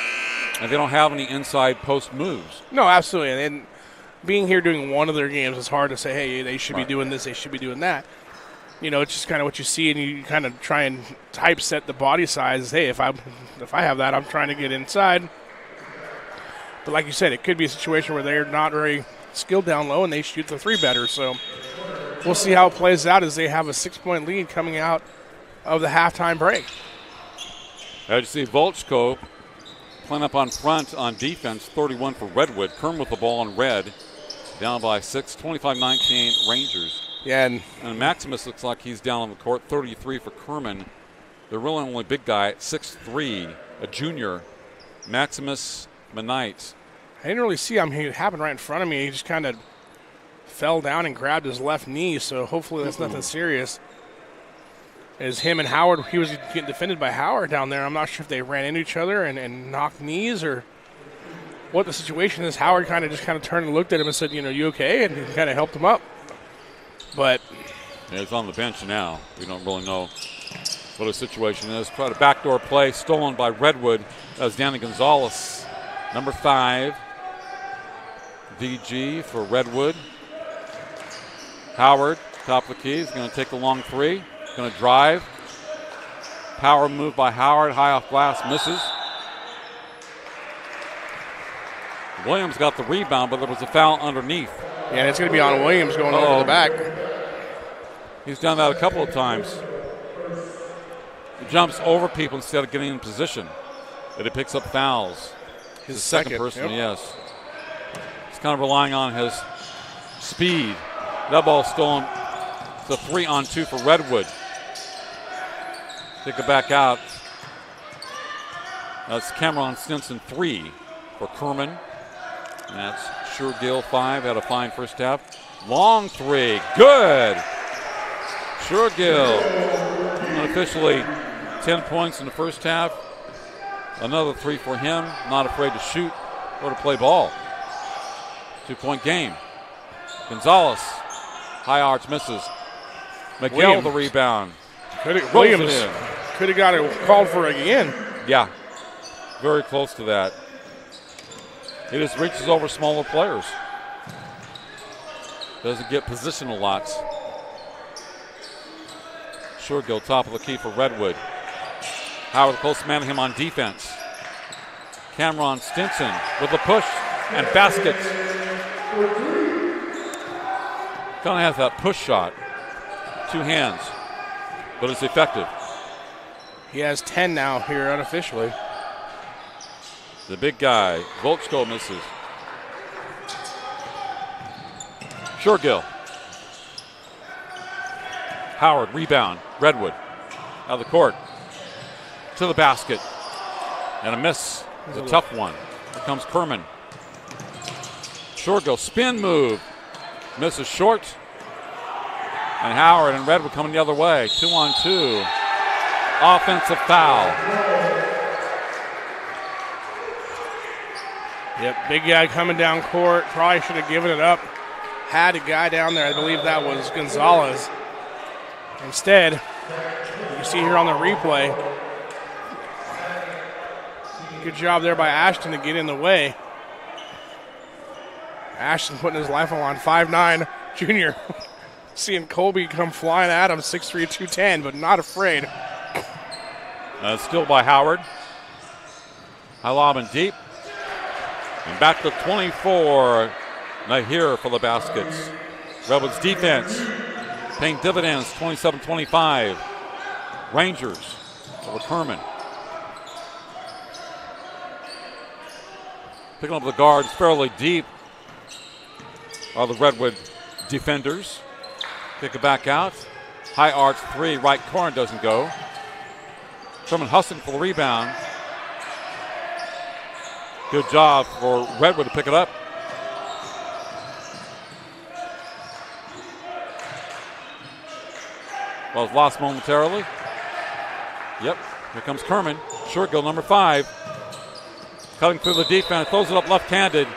and they don't have any inside post moves. No, absolutely. And being here doing one of their games, it's hard to say, hey, they should be doing this, they should be doing that. It's just kind of what you see, and you kind of try and typeset the body size. Hey, if I have that, I'm trying to get inside. But like you said, it could be a situation where they're not very skilled down low, and they shoot the 3 better. So we'll see how it plays out as they have a 6-point lead coming out of the halftime break. As you see, Volchko playing up on front on defense, 31 for Redwood. Kerman with the ball in red, down by 6, 25-19 Rangers. Yeah, and Maximus looks like he's down on the court, 33 for Kerman. The really only big guy at 6'3", a junior, Maximus Menite. I didn't really see him. It happened right in front of me. He just kind of fell down and grabbed his left knee, so hopefully that's nothing serious. As him and Howard, he was getting defended by Howard down there. I'm not sure if they ran into each other and knocked knees or what the situation is. Howard kind of turned and looked at him and said, you okay? And he kind of helped him up. But yeah, he's on the bench now. We don't really know what his situation is. Try to backdoor play, stolen by Redwood. That's Danny Gonzalez, number 5. DG for Redwood. Howard, top of the key, is going to take the long 3. Going to drive. Power move by Howard. High off glass. Misses. Williams got the rebound, but there was a foul underneath. Yeah, and it's going to be on Williams going over the back. He's done that a couple of times. He jumps over people instead of getting in position. But he picks up fouls. His second person, yes. He's kind of relying on his speed. That ball stolen. It's a 3-on-2 for Redwood. Take it back out. That's Cameron Stinson 3 for Kerman. And that's Shergill 5. Had a fine first half. Long 3. Good. Shergill unofficially 10 points in the first half. Another 3 for him. Not afraid to shoot or to play ball. 2-point game. Gonzalez. High arch misses. McGill the rebound. Williams could have got it called for again. Yeah, very close to that. He just reaches over smaller players. Doesn't get position a lot. Shergill, top of the key for Redwood. Howard, the close man to him on defense. Cameron Stinson with the push and basket. Kind of has that push shot. 2 hands, but it's effective. He has 10 now here unofficially. The big guy, Volchko, misses. Shergill. Howard, rebound. Redwood out of the court to the basket. And a miss. It's a tough one. Here comes Kerman. Shergill, spin move. Misses short. And Howard and Redwood coming the other way. 2-on-2. Offensive foul. Yep, big guy coming down court. Probably should have given it up. Had a guy down there. I believe that was Gonzalez. Instead, you see here on the replay, good job there by Ashton to get in the way. Ashton putting his life on the line. 5'9", junior. Seeing Colby come flying at him, 6'3", 210, but not afraid. Still by Howard. High lob and deep. And back to 24. Nahir for the baskets. Redwood's defense paying dividends, 27-25. Rangers over Kerman. Picking up the guards fairly deep are the Redwood defenders. Kick it back out. High arch 3, right corner doesn't go. Kerman hustling for the rebound. Good job for Redwood to pick it up. Well, it's lost momentarily. Yep, here comes Kerman. Shergill, number 5. Cutting through the defense, throws it up left-handed.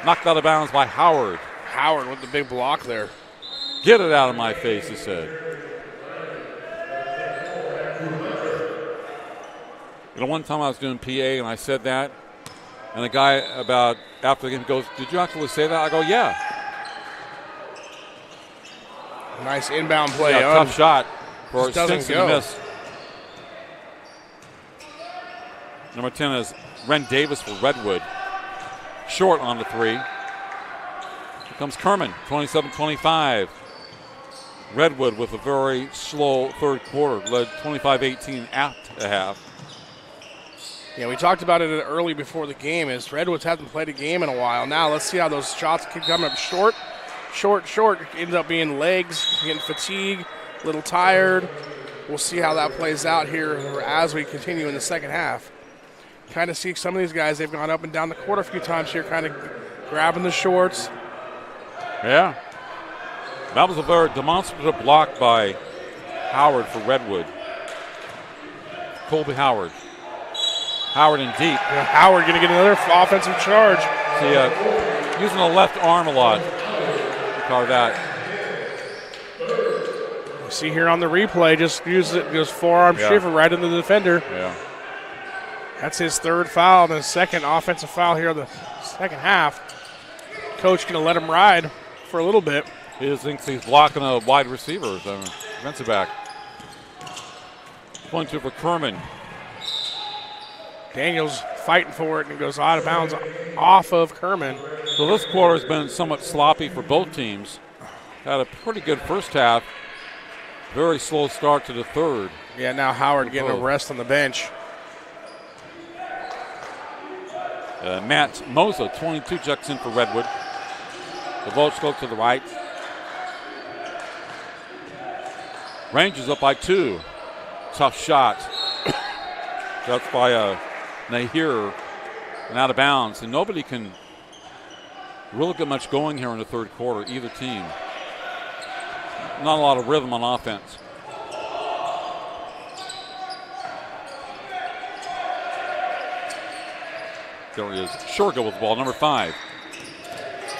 Knocked out of bounds by Howard. Howard with the big block there. Get it out of my face, he said. You know, one time I was doing PA and I said that, and the guy about after the game goes, "Did you actually say that?" I go, "Yeah." Nice inbound play. Yeah, tough shot for Stinson to miss. Number 10 is Ren Davis for Redwood. Short on the 3. Here comes Kerman, 27-25. Redwood with a very slow third quarter, led 25-18 at the half. Yeah, we talked about it early before the game. Is Redwoods hasn't played a game in a while. Now let's see how those shots keep coming up short. Ends up being legs, getting fatigue, a little tired. We'll see how that plays out here as we continue in the second half. Kind of see some of these guys, they've gone up and down the court a few times here, kind of grabbing the shorts. Yeah. That was a very demonstrative block by Howard for Redwood. Colby Howard. Howard in deep. Yeah, Howard going to get another offensive charge. See, using the left arm a lot. Carve that. You see here on the replay, just use it, goes forearm shiver right into the defender. Yeah. That's his third foul, and the second offensive foul here in the second half. Coach going to let him ride for a little bit. He thinks he's blocking a wide receiver, so defensive back. 1-2 for Kerman. Daniels fighting for it and goes out of bounds off of Kerman. So this quarter has been somewhat sloppy for both teams. Had a pretty good first half. Very slow start to the third. Yeah, now Howard getting a rest on the bench. Matt Moza, 22, checks in for Redwood. The Vulch go to the right. Rangers up by 2. Tough shot. That's by Nahir and out of bounds. And nobody can really get much going here in the third quarter, either team. Not a lot of rhythm on offense. There he is. Shurga with the ball, number 5.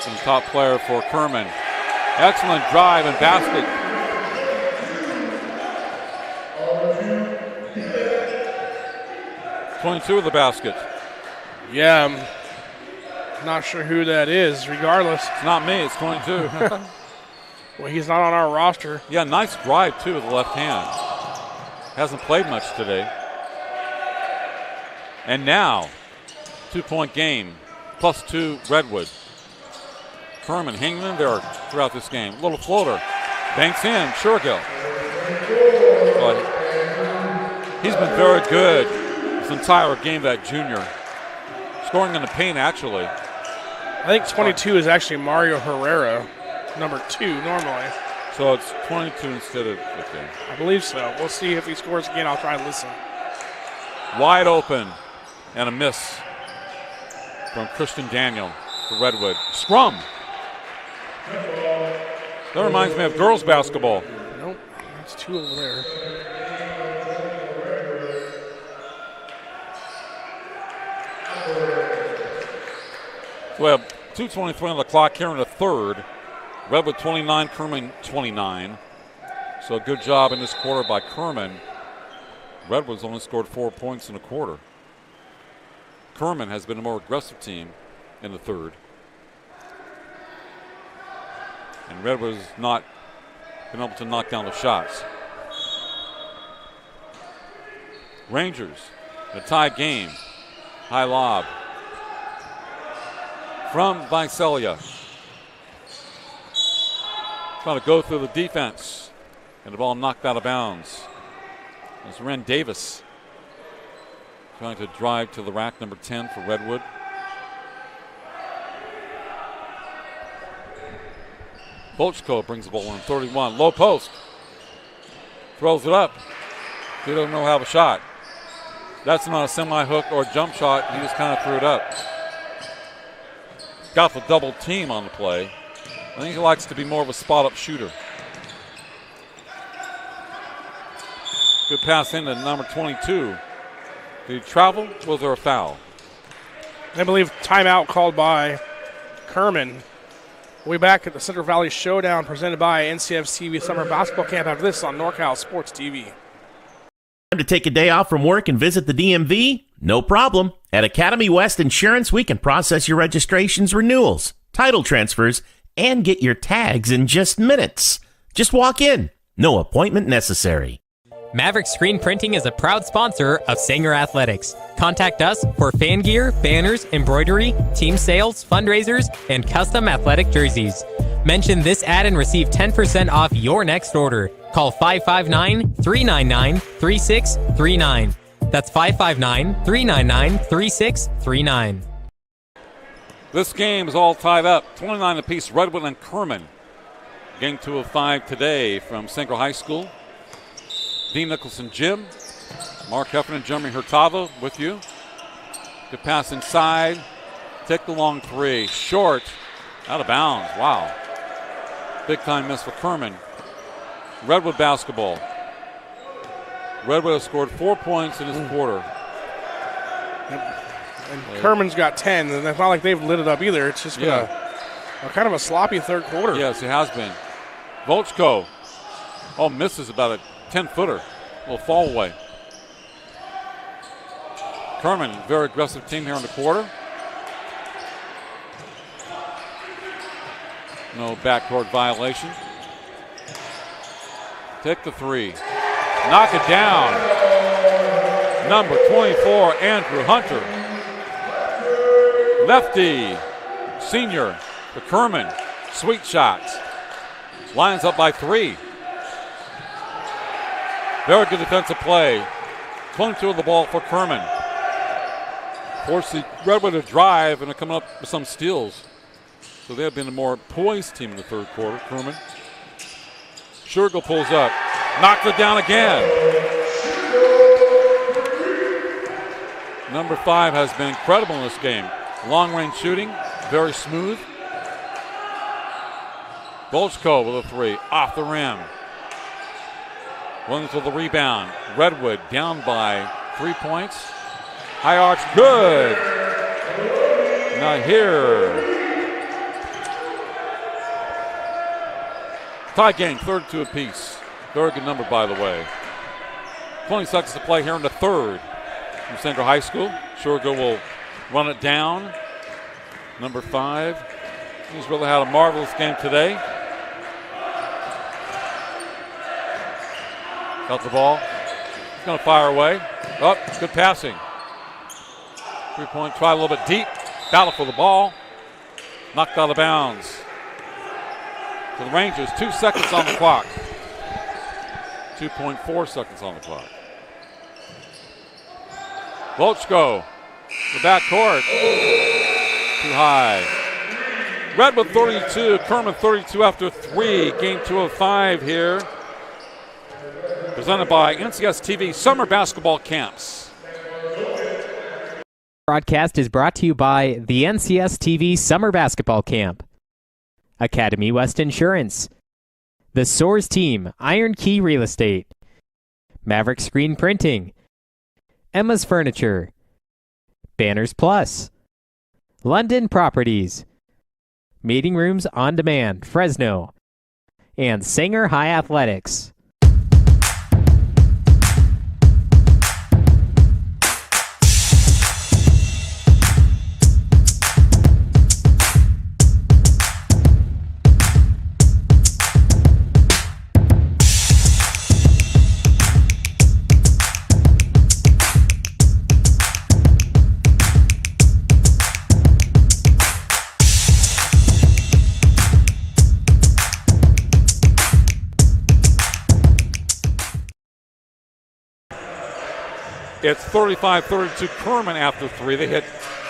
And the top player for Kerman. Excellent drive and basket. .22 of the basket. Yeah, I'm not sure who that is, regardless. It's not me, it's 22. Well, he's not on our roster. Yeah, nice drive, too, with the left hand. Hasn't played much today. And now, 2-point game, +2 Redwood. Kerman hanging in there throughout this game. Little floater. Banks in, Shurgill. He's been very good this entire game, that junior. Scoring in the paint, actually. I think 22 is actually Mario Herrera, number 2 normally. So it's 22 instead of 15. I believe so. We'll see if he scores again. I'll try and listen. Wide open and a miss from Christian Daniel for Redwood. Scrum. That reminds me of girls basketball. Nope, that's 2 over there. So we have 2:23 on the clock here in the third. Redwood 29, Kerman 29. So a good job in this quarter by Kerman. Redwood's only scored 4 points in a quarter. Kerman has been a more aggressive team in the third. And Redwood has not been able to knock down the shots. Rangers, a tied game. High lob from Visalia. Trying to go through the defense. And the ball knocked out of bounds. It's Ren Davis trying to drive to the rack, number 10 for Redwood. Bolchko brings the ball in, 31. Low post. Throws it up. He doesn't know how to have a shot. That's not a semi-hook or jump shot. He just kind of threw it up. Got the double team on the play. I think he likes to be more of a spot-up shooter. Good pass into number 22. Did he travel? Was there a foul? I believe timeout called by Kerman. We'll be back at the Central Valley Showdown presented by NCF's TV Summer Basketball Camp after this on NorCal Sports TV. Time to take a day off from work and visit the DMV? No problem. At Academy West Insurance, we can process your registrations, renewals, title transfers, and get your tags in just minutes. Just walk in. No appointment necessary. Maverick Screen Printing is a proud sponsor of Sanger Athletics. Contact us for fan gear, banners, embroidery, team sales, fundraisers, and custom athletic jerseys. Mention this ad and receive 10% off your next order. Call 559-399-3639. That's 559-399-3639. This game is all tied up, 29 apiece, Redwood and Kerman. Game 2 of 5 today from Sanger High School. Dean Nicholson Gym, Mark Heffernan, Jeremy Hurtado with you. Good pass inside. Take the long three. Short. Out of bounds. Wow. Big time miss for Kerman. Redwood basketball. Redwood has scored 4 points in this quarter. And Kerman's got 10, and it's not like they've lit it up either. It's just kind of a sloppy third quarter. Yes, it has been. Volchko. Oh, misses about a 10-footer. A little fall away. Kerman, very aggressive team here in the quarter. No backcourt violation. Take the three. Knock it down. Number 24, Andrew Hunter. Lefty, senior for Kerman. Sweet shots. Lines up by 3. Very good defensive play. 22 of the ball for Kerman. Forced the Redwood to drive and are coming up with some steals. So they have been a more poised team in the third quarter. Kerman. Shergill pulls up. Knocks it down again. Number 5 has been incredible in this game. Long range shooting. Very smooth. Volchko with a 3. Off the rim. Williams with the rebound. Redwood down by 3 points. High arch, good. Not here. Tie game, 32 apiece. Very good number, by the way. 20 seconds to play here in the third from Sanger High School. Shergill will run it down. Number 5. He's really had a marvelous game today. Got the ball. He's going to fire away. Oh, good passing. 3-point try a little bit deep. Battle for the ball. Knocked out of bounds. To the Rangers, 2 seconds on the clock. 2.4 seconds on the clock. Volchko, the backcourt. Too high. Redwood 32, Kerman 32 after 3. Game 2 of 5 here. Presented by NCS TV Summer Basketball Camps. Broadcast is brought to you by the NCS TV Summer Basketball Camp, Academy West Insurance, the Soares Team, Iron Key Real Estate, Maverick Screen Printing, Emma's Furniture, Banners Plus, London Properties, Meeting Rooms on Demand, Fresno, and Sanger High Athletics. It's 35-32 Kerman after 3. They hit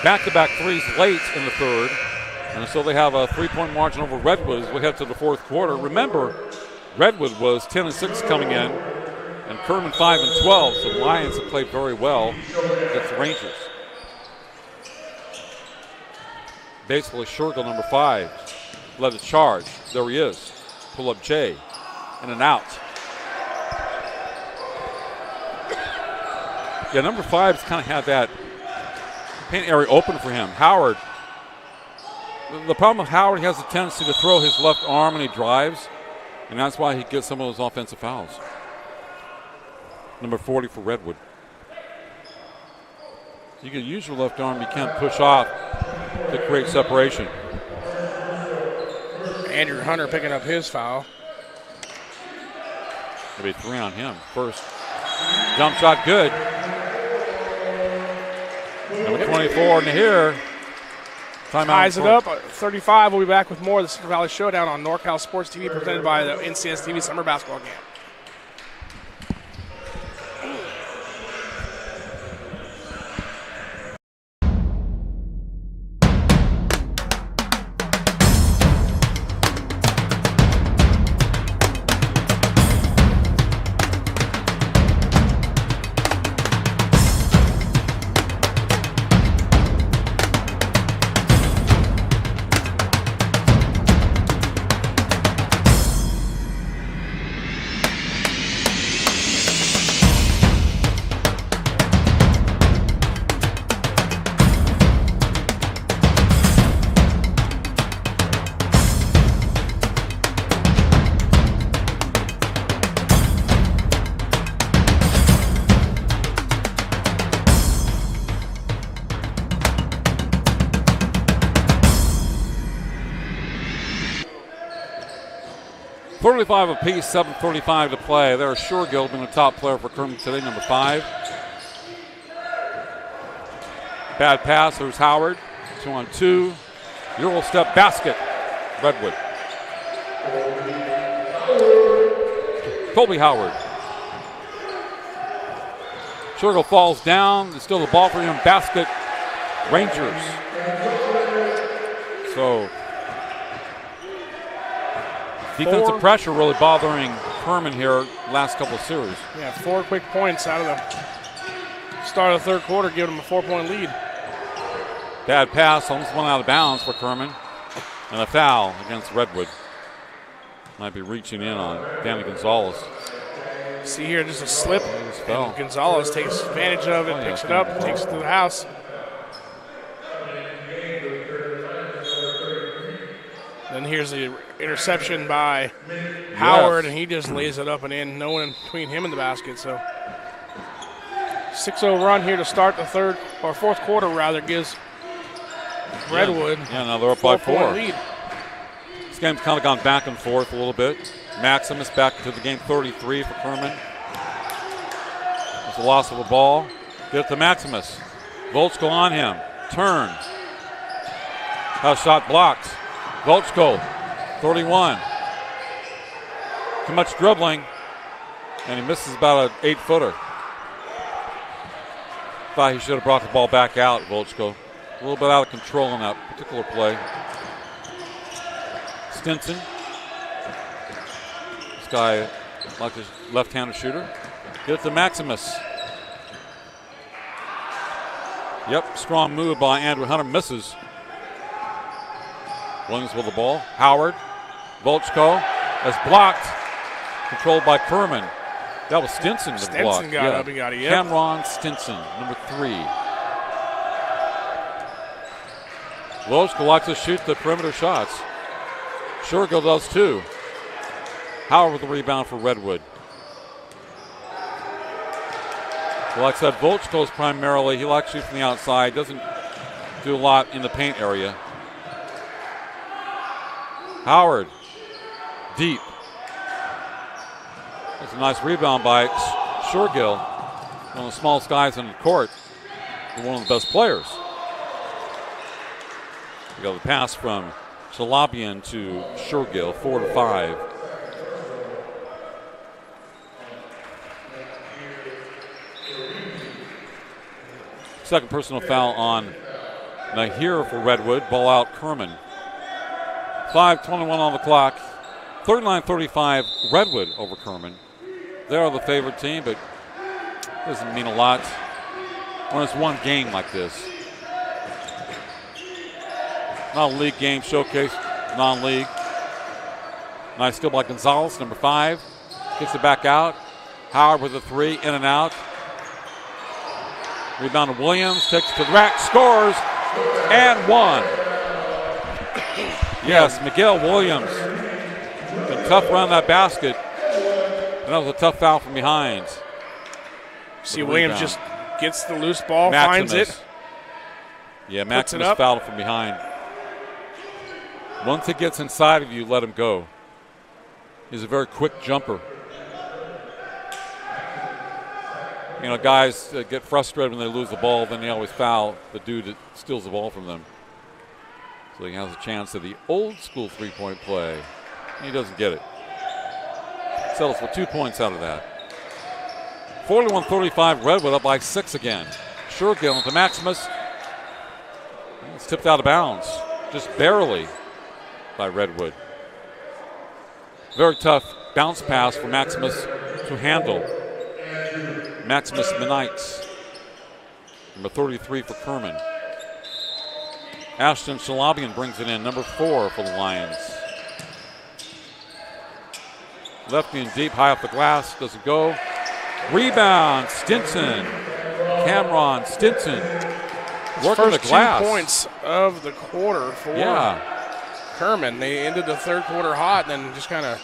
back-to-back threes late in the third. And so they have a 3-point margin over Redwood as we head to the fourth quarter. Remember, Redwood was 10-6 coming in, and Kerman 5-12. So the Lions have played very well against the Rangers. Basically, Shergill, number 5, led the charge. There he is. Pull up Jay. In and out. Yeah, number 5's kind of had that paint area open for him. Howard. The problem with Howard, he has a tendency to throw his left arm when he drives, and that's why he gets some of those offensive fouls. Number 40 for Redwood. You can use your left arm, you can't push off to create separation. Andrew Hunter picking up his foul. There'll be 3 on him. First Jump shot good. Number 24 in here. Ties it up. 35. We'll be back with more of the Central Valley Showdown on NorCal Sports TV, presented by the NCS TV Summer Basketball Camp. 35 apiece, 7:35 to play. There's Shergill being the top player for Kerman today, number 5. Bad pass, there's Howard. 2-on-2. Euro step basket, Redwood. Colby Howard. Shergill falls down. There's still the ball for him. Basket, Rangers. So, defensive pressure really bothering Kerman here last couple of series. Yeah, 4 quick points out of the start of the third quarter, giving them a 4-point lead. Bad pass, almost went out of bounds for Kerman. And a foul against Redwood. Might be reaching in on Danny Gonzalez. See here, just a slip. And Gonzalez takes advantage of it, picks it up, takes it to the house. Then here's the interception by Howard, and he just lays it up and in. No one between him and the basket. So 6-0 run here to start the fourth quarter rather, gives Redwood now they're up by 4. Lead. This game's kind of gone back and forth a little bit. Maximus back into the game, 33 for Kerman. There's a loss of a ball. Get it to Maximus. Volchko on him. Turn. House shot blocked. Volchko, 31. Too much dribbling, and he misses about an 8-footer. Thought he should have brought the ball back out, Volchko. A little bit out of control in that particular play. Stinson. This guy, like his left-handed shooter. Get it to Maximus. Yep, strong move by Andrew Hunter, misses. Williams with the ball. Howard. Volchko has blocked. Controlled by Kerman. That was Stinson that blocked. Stinson got up. He got it. Yep. Cameron Stinson, number 3. Volchko likes to shoot the perimeter shots. Shergill does too. Howard with the rebound for Redwood. Well, like I said, Volchko's primarily, he likes to shoot from the outside. Doesn't do a lot in the paint area. Howard, deep. That's a nice rebound by Shergill. One of the smallest guys on the court, but one of the best players. We got the pass from Chalabian to Shergill, 4-5. Second personal foul on Nahir for Redwood. Ball out Kerman. 5:21 on the clock. 39-35 Redwood over Kerman. They are the favorite team, but it doesn't mean a lot when it's one game like this. Not a league game, showcase, non-league. Nice steal by Gonzalez, number 5. Gets it back out. Howard with a 3, in and out. Rebound to Williams, takes it to the rack, scores, and 1. Yes, Miguel Williams. Been tough around that basket. And that was a tough foul from behind. See, Williams just gets the loose ball, Maximus. finds it. Yeah, Maximus fouled from behind. Once it gets inside of you, let him go. He's a very quick jumper. You know, guys get frustrated when they lose the ball, then they always foul the dude that steals the ball from them. So he has a chance at the old school three-point play. He doesn't get it. Settles for 2 points out of that. 41-35, Redwood up by 6 again. Shergill into Maximus. It's tipped out of bounds, just barely, by Redwood. Very tough bounce pass for Maximus to handle. Maximus Menites, number 33 for Kerman. Ashton Shalabian brings it in, number 4 for the Lions. Lefty and deep, high off the glass, doesn't go. Rebound, Stinson. Cameron Stinson. Working the glass. 2 points of the quarter for Kerman. They ended the third quarter hot and then just kind of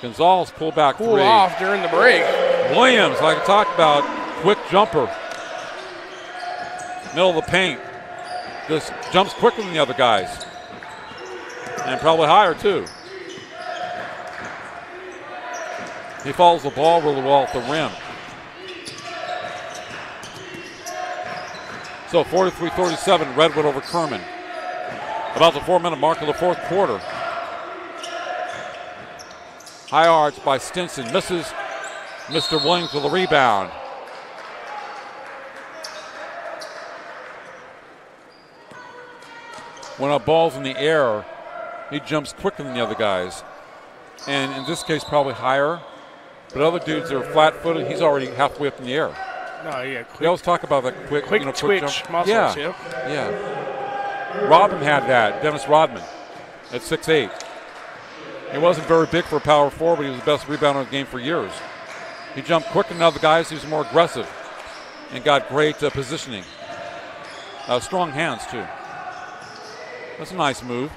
Gonzalez pulled back cooled three. Off during the break. Williams, like I talked about, quick jumper. Middle of the paint. Just jumps quicker than the other guys. And probably higher, too. He follows the ball really well at the rim. So 43-37, Redwood over Kerman. About the 4-minute mark of the fourth quarter. High arch by Stinson, misses. Mr. Williams with a rebound. When a ball's in the air, he jumps quicker than the other guys. And in this case, probably higher. But other dudes that are flat-footed, he's already halfway up in the air. No, yeah. They always talk about that quick twitch jump. muscles. Yeah. Rodman had that, Dennis Rodman, at 6'8". He wasn't very big for a power forward, but he was the best rebounder in the game for years. He jumped quicker than other guys. He was more aggressive and got great positioning. Strong hands, too. That's a nice move.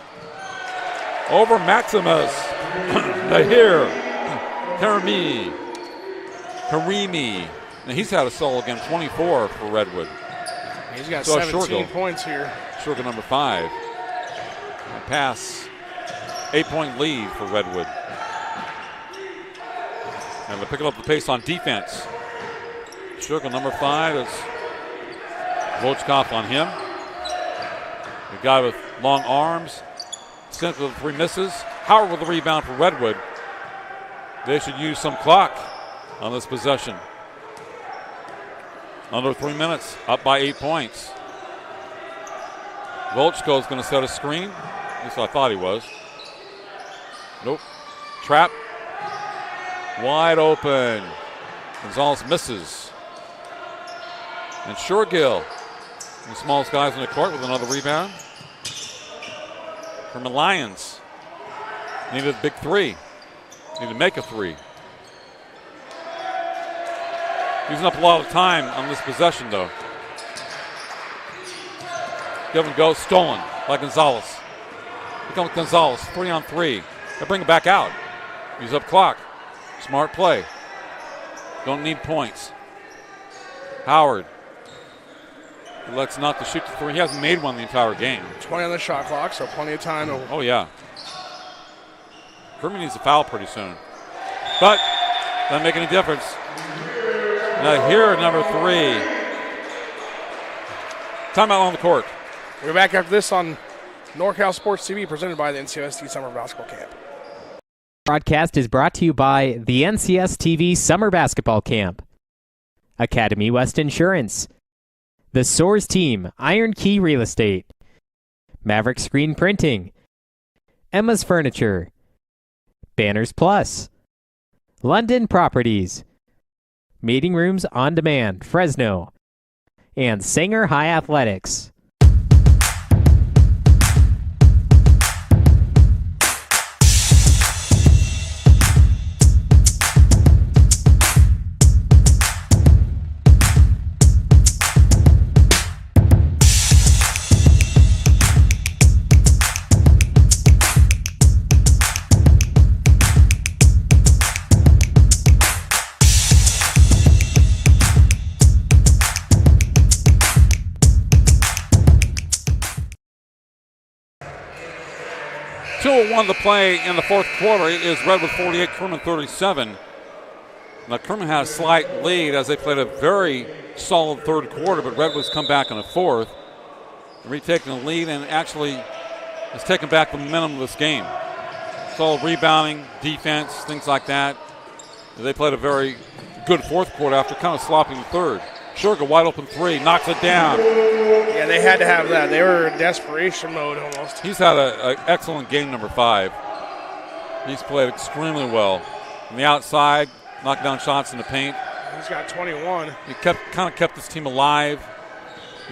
Over Maximus. Tahir. Karimi. Now he's had a solo game, 24 for Redwood. He's got 17 points here. Shergill number 5. A pass. 8-point lead for Redwood. And they're picking up the pace on defense. Shergill number 5 is Volchkov on him. The guy with long arms. Sent with 3 misses. Howard with the rebound for Redwood. They should use some clock on this possession. Under 3 minutes, up by 8 points. Volchko's going to set a screen. At least I thought he was. Nope. Trap. Wide open. Gonzalez misses. And Shergill, the smallest guys in the court, with another rebound. From the Lions. Needed a big 3. Need to make a 3. Using up a lot of time on this possession, though. Give and go, stolen by Gonzalez. Here comes Gonzalez, 3-on-3. They bring it back out. Use up clock. Smart play. Don't need points. Howard. Elects not to shoot the 3. He hasn't made one the entire game. 20 on the shot clock, so plenty of time. Oh, yeah. Kerman needs to foul pretty soon. But doesn't make any difference. Now here, number 3. Timeout on the court. We're back after this on NorCal Sports TV, presented by the NCST Summer Basketball Camp. Broadcast is brought to you by the NCS TV Summer Basketball Camp, Academy West Insurance, the Soares Team, Iron Key Real Estate, Maverick Screen Printing, Emma's Furniture, Banners Plus, London Properties, Meeting Rooms on Demand, Fresno, and Sanger High Athletics. Won the play in the fourth quarter. It is Redwood 48, Kerman 37. Now, Kerman had a slight lead as they played a very solid third quarter, but Redwood's come back in the fourth, retaking the lead, and actually has taken back the momentum of this game. Solid rebounding, defense, things like that. They played a very good fourth quarter after kind of slopping the third. Sugar, wide open three, knocks it down. Yeah, they had to have that. They were in desperation mode almost. He's had an excellent game, number 5. He's played extremely well. On the outside, knocked down shots in the paint. He's got 21. He kind of kept his team alive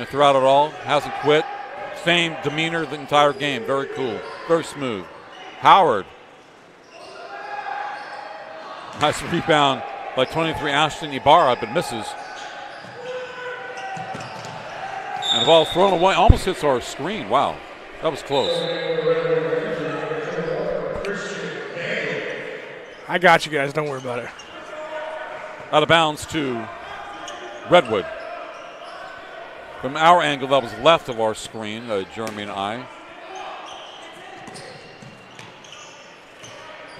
throughout it all. Hasn't quit. Same demeanor the entire game. Very cool. Very smooth. Howard. Nice rebound by 23 Ashton Ibarra, but misses. And the ball thrown away. Almost hits our screen. Wow. That was close. I got you guys. Don't worry about it. Out of bounds to Redwood. From our angle, that was left of our screen, Jeremy and I.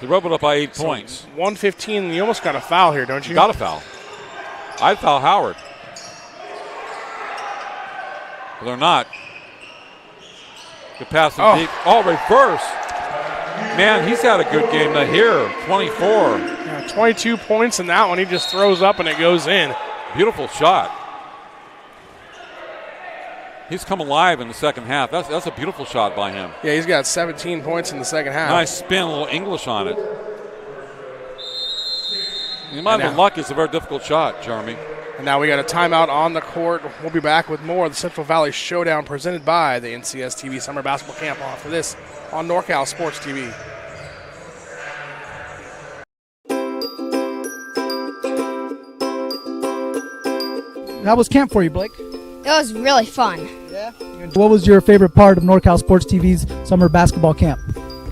The Redwood up by 8 points. 115. You almost got a foul here, don't you? Got a foul. I'd foul Howard. But they're not. Good pass deep. Oh, reverse. Man, he's had a good game here. 24. Yeah, 22 points in that one. He just throws up and it goes in. Beautiful shot. He's come alive in the second half. That's a beautiful shot by him. Yeah, he's got 17 points in the second half. Nice spin, a little English on it. You might have been lucky. It's a very difficult shot, Jeremy. And now we got a timeout on the court. We'll be back with more of the Central Valley Showdown presented by the NCS TV Summer Basketball Camp after this on NorCal Sports TV. How was camp for you, Blake? It was really fun. Yeah. What was your favorite part of NorCal Sports TV's summer basketball camp?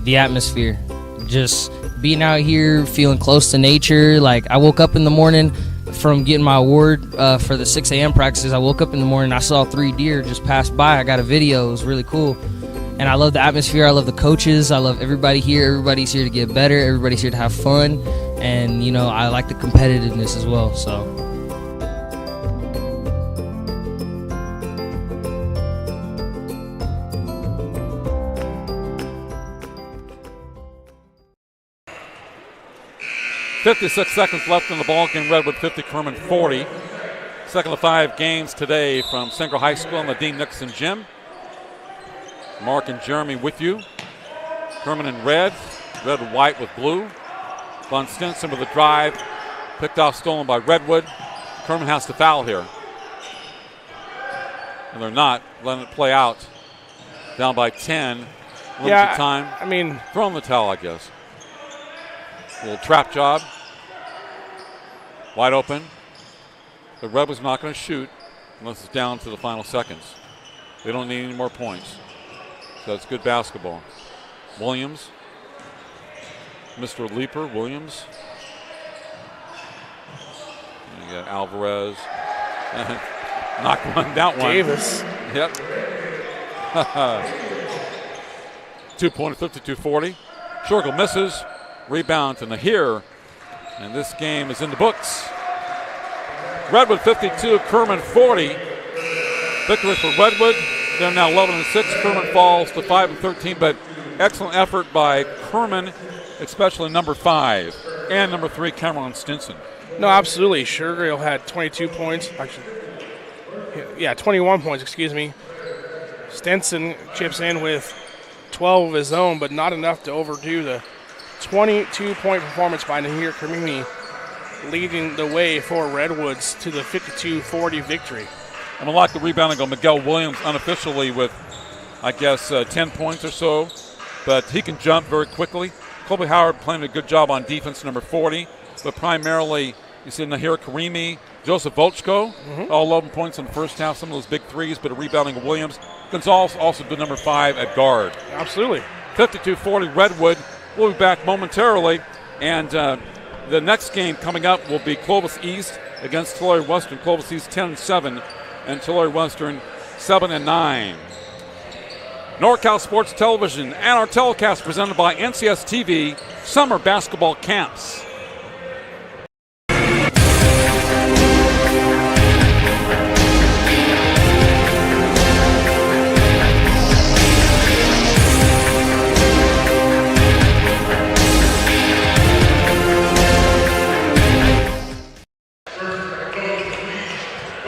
The atmosphere. Just being out here, feeling close to nature. Like, I woke up in the morning from getting my award for the 6 a.m. practices. I woke up in the morning, I saw 3 deer just pass by. I got a video. It was really cool. And I love the atmosphere. I love the coaches. I love everybody here. Everybody's here to get better. Everybody's here to have fun. And, I like the competitiveness as well, so. 56 seconds left in the ball game. Redwood 50, Kerman 40. Second of 5 games today from Central High School in the Dean Nicholson Gym. Mark and Jeremy with you. Kerman in red, red and white with blue. Von Stinson with a drive. Picked off, stolen by Redwood. Kerman has to foul here. And they're not letting it play out. Down by 10. Limited time. I mean, throw in the towel, I guess. A little trap job. Wide open. The Redwood's not going to shoot unless it's down to the final seconds. They don't need any more points. So it's good basketball. Williams. Mr. Leaper, Williams. And you got Alvarez. Knocked one, down one. Davis. Yep. 2-pointer, 52-40. Shurgle misses. Rebound to Nahir. And this game is in the books. Redwood 52, Kerman 40. Victory for Redwood. They're now 11-6. Kerman falls to 5-13, but excellent effort by Kerman, especially number 5 and number 3, Cameron Stinson. No, absolutely. Sugarhill had 22 points. Actually, 21 points, excuse me. Stinson chips in with 12 of his own, but not enough to overdo the 22-point performance by Nahir Kermini, leading the way for Redwoods to the 52-40 victory. I'm going to lock the rebounding on Miguel Williams unofficially with, I guess, 10 points or so, but he can jump very quickly. Colby Howard playing a good job on defense, number 40, but primarily you see Nahir Karimi, Joseph Volchko, all 11 points in the first half, some of those big threes, but a rebounding of Williams. Gonzalez also the number 5 at guard. Absolutely. 52-40 Redwood. We'll be back momentarily, and the next game coming up will be Clovis East against Tulare Western. Clovis East 10-7 and Tulare Western 7-9. NorCal Sports Television and our telecast presented by NCS TV Summer Basketball Camps.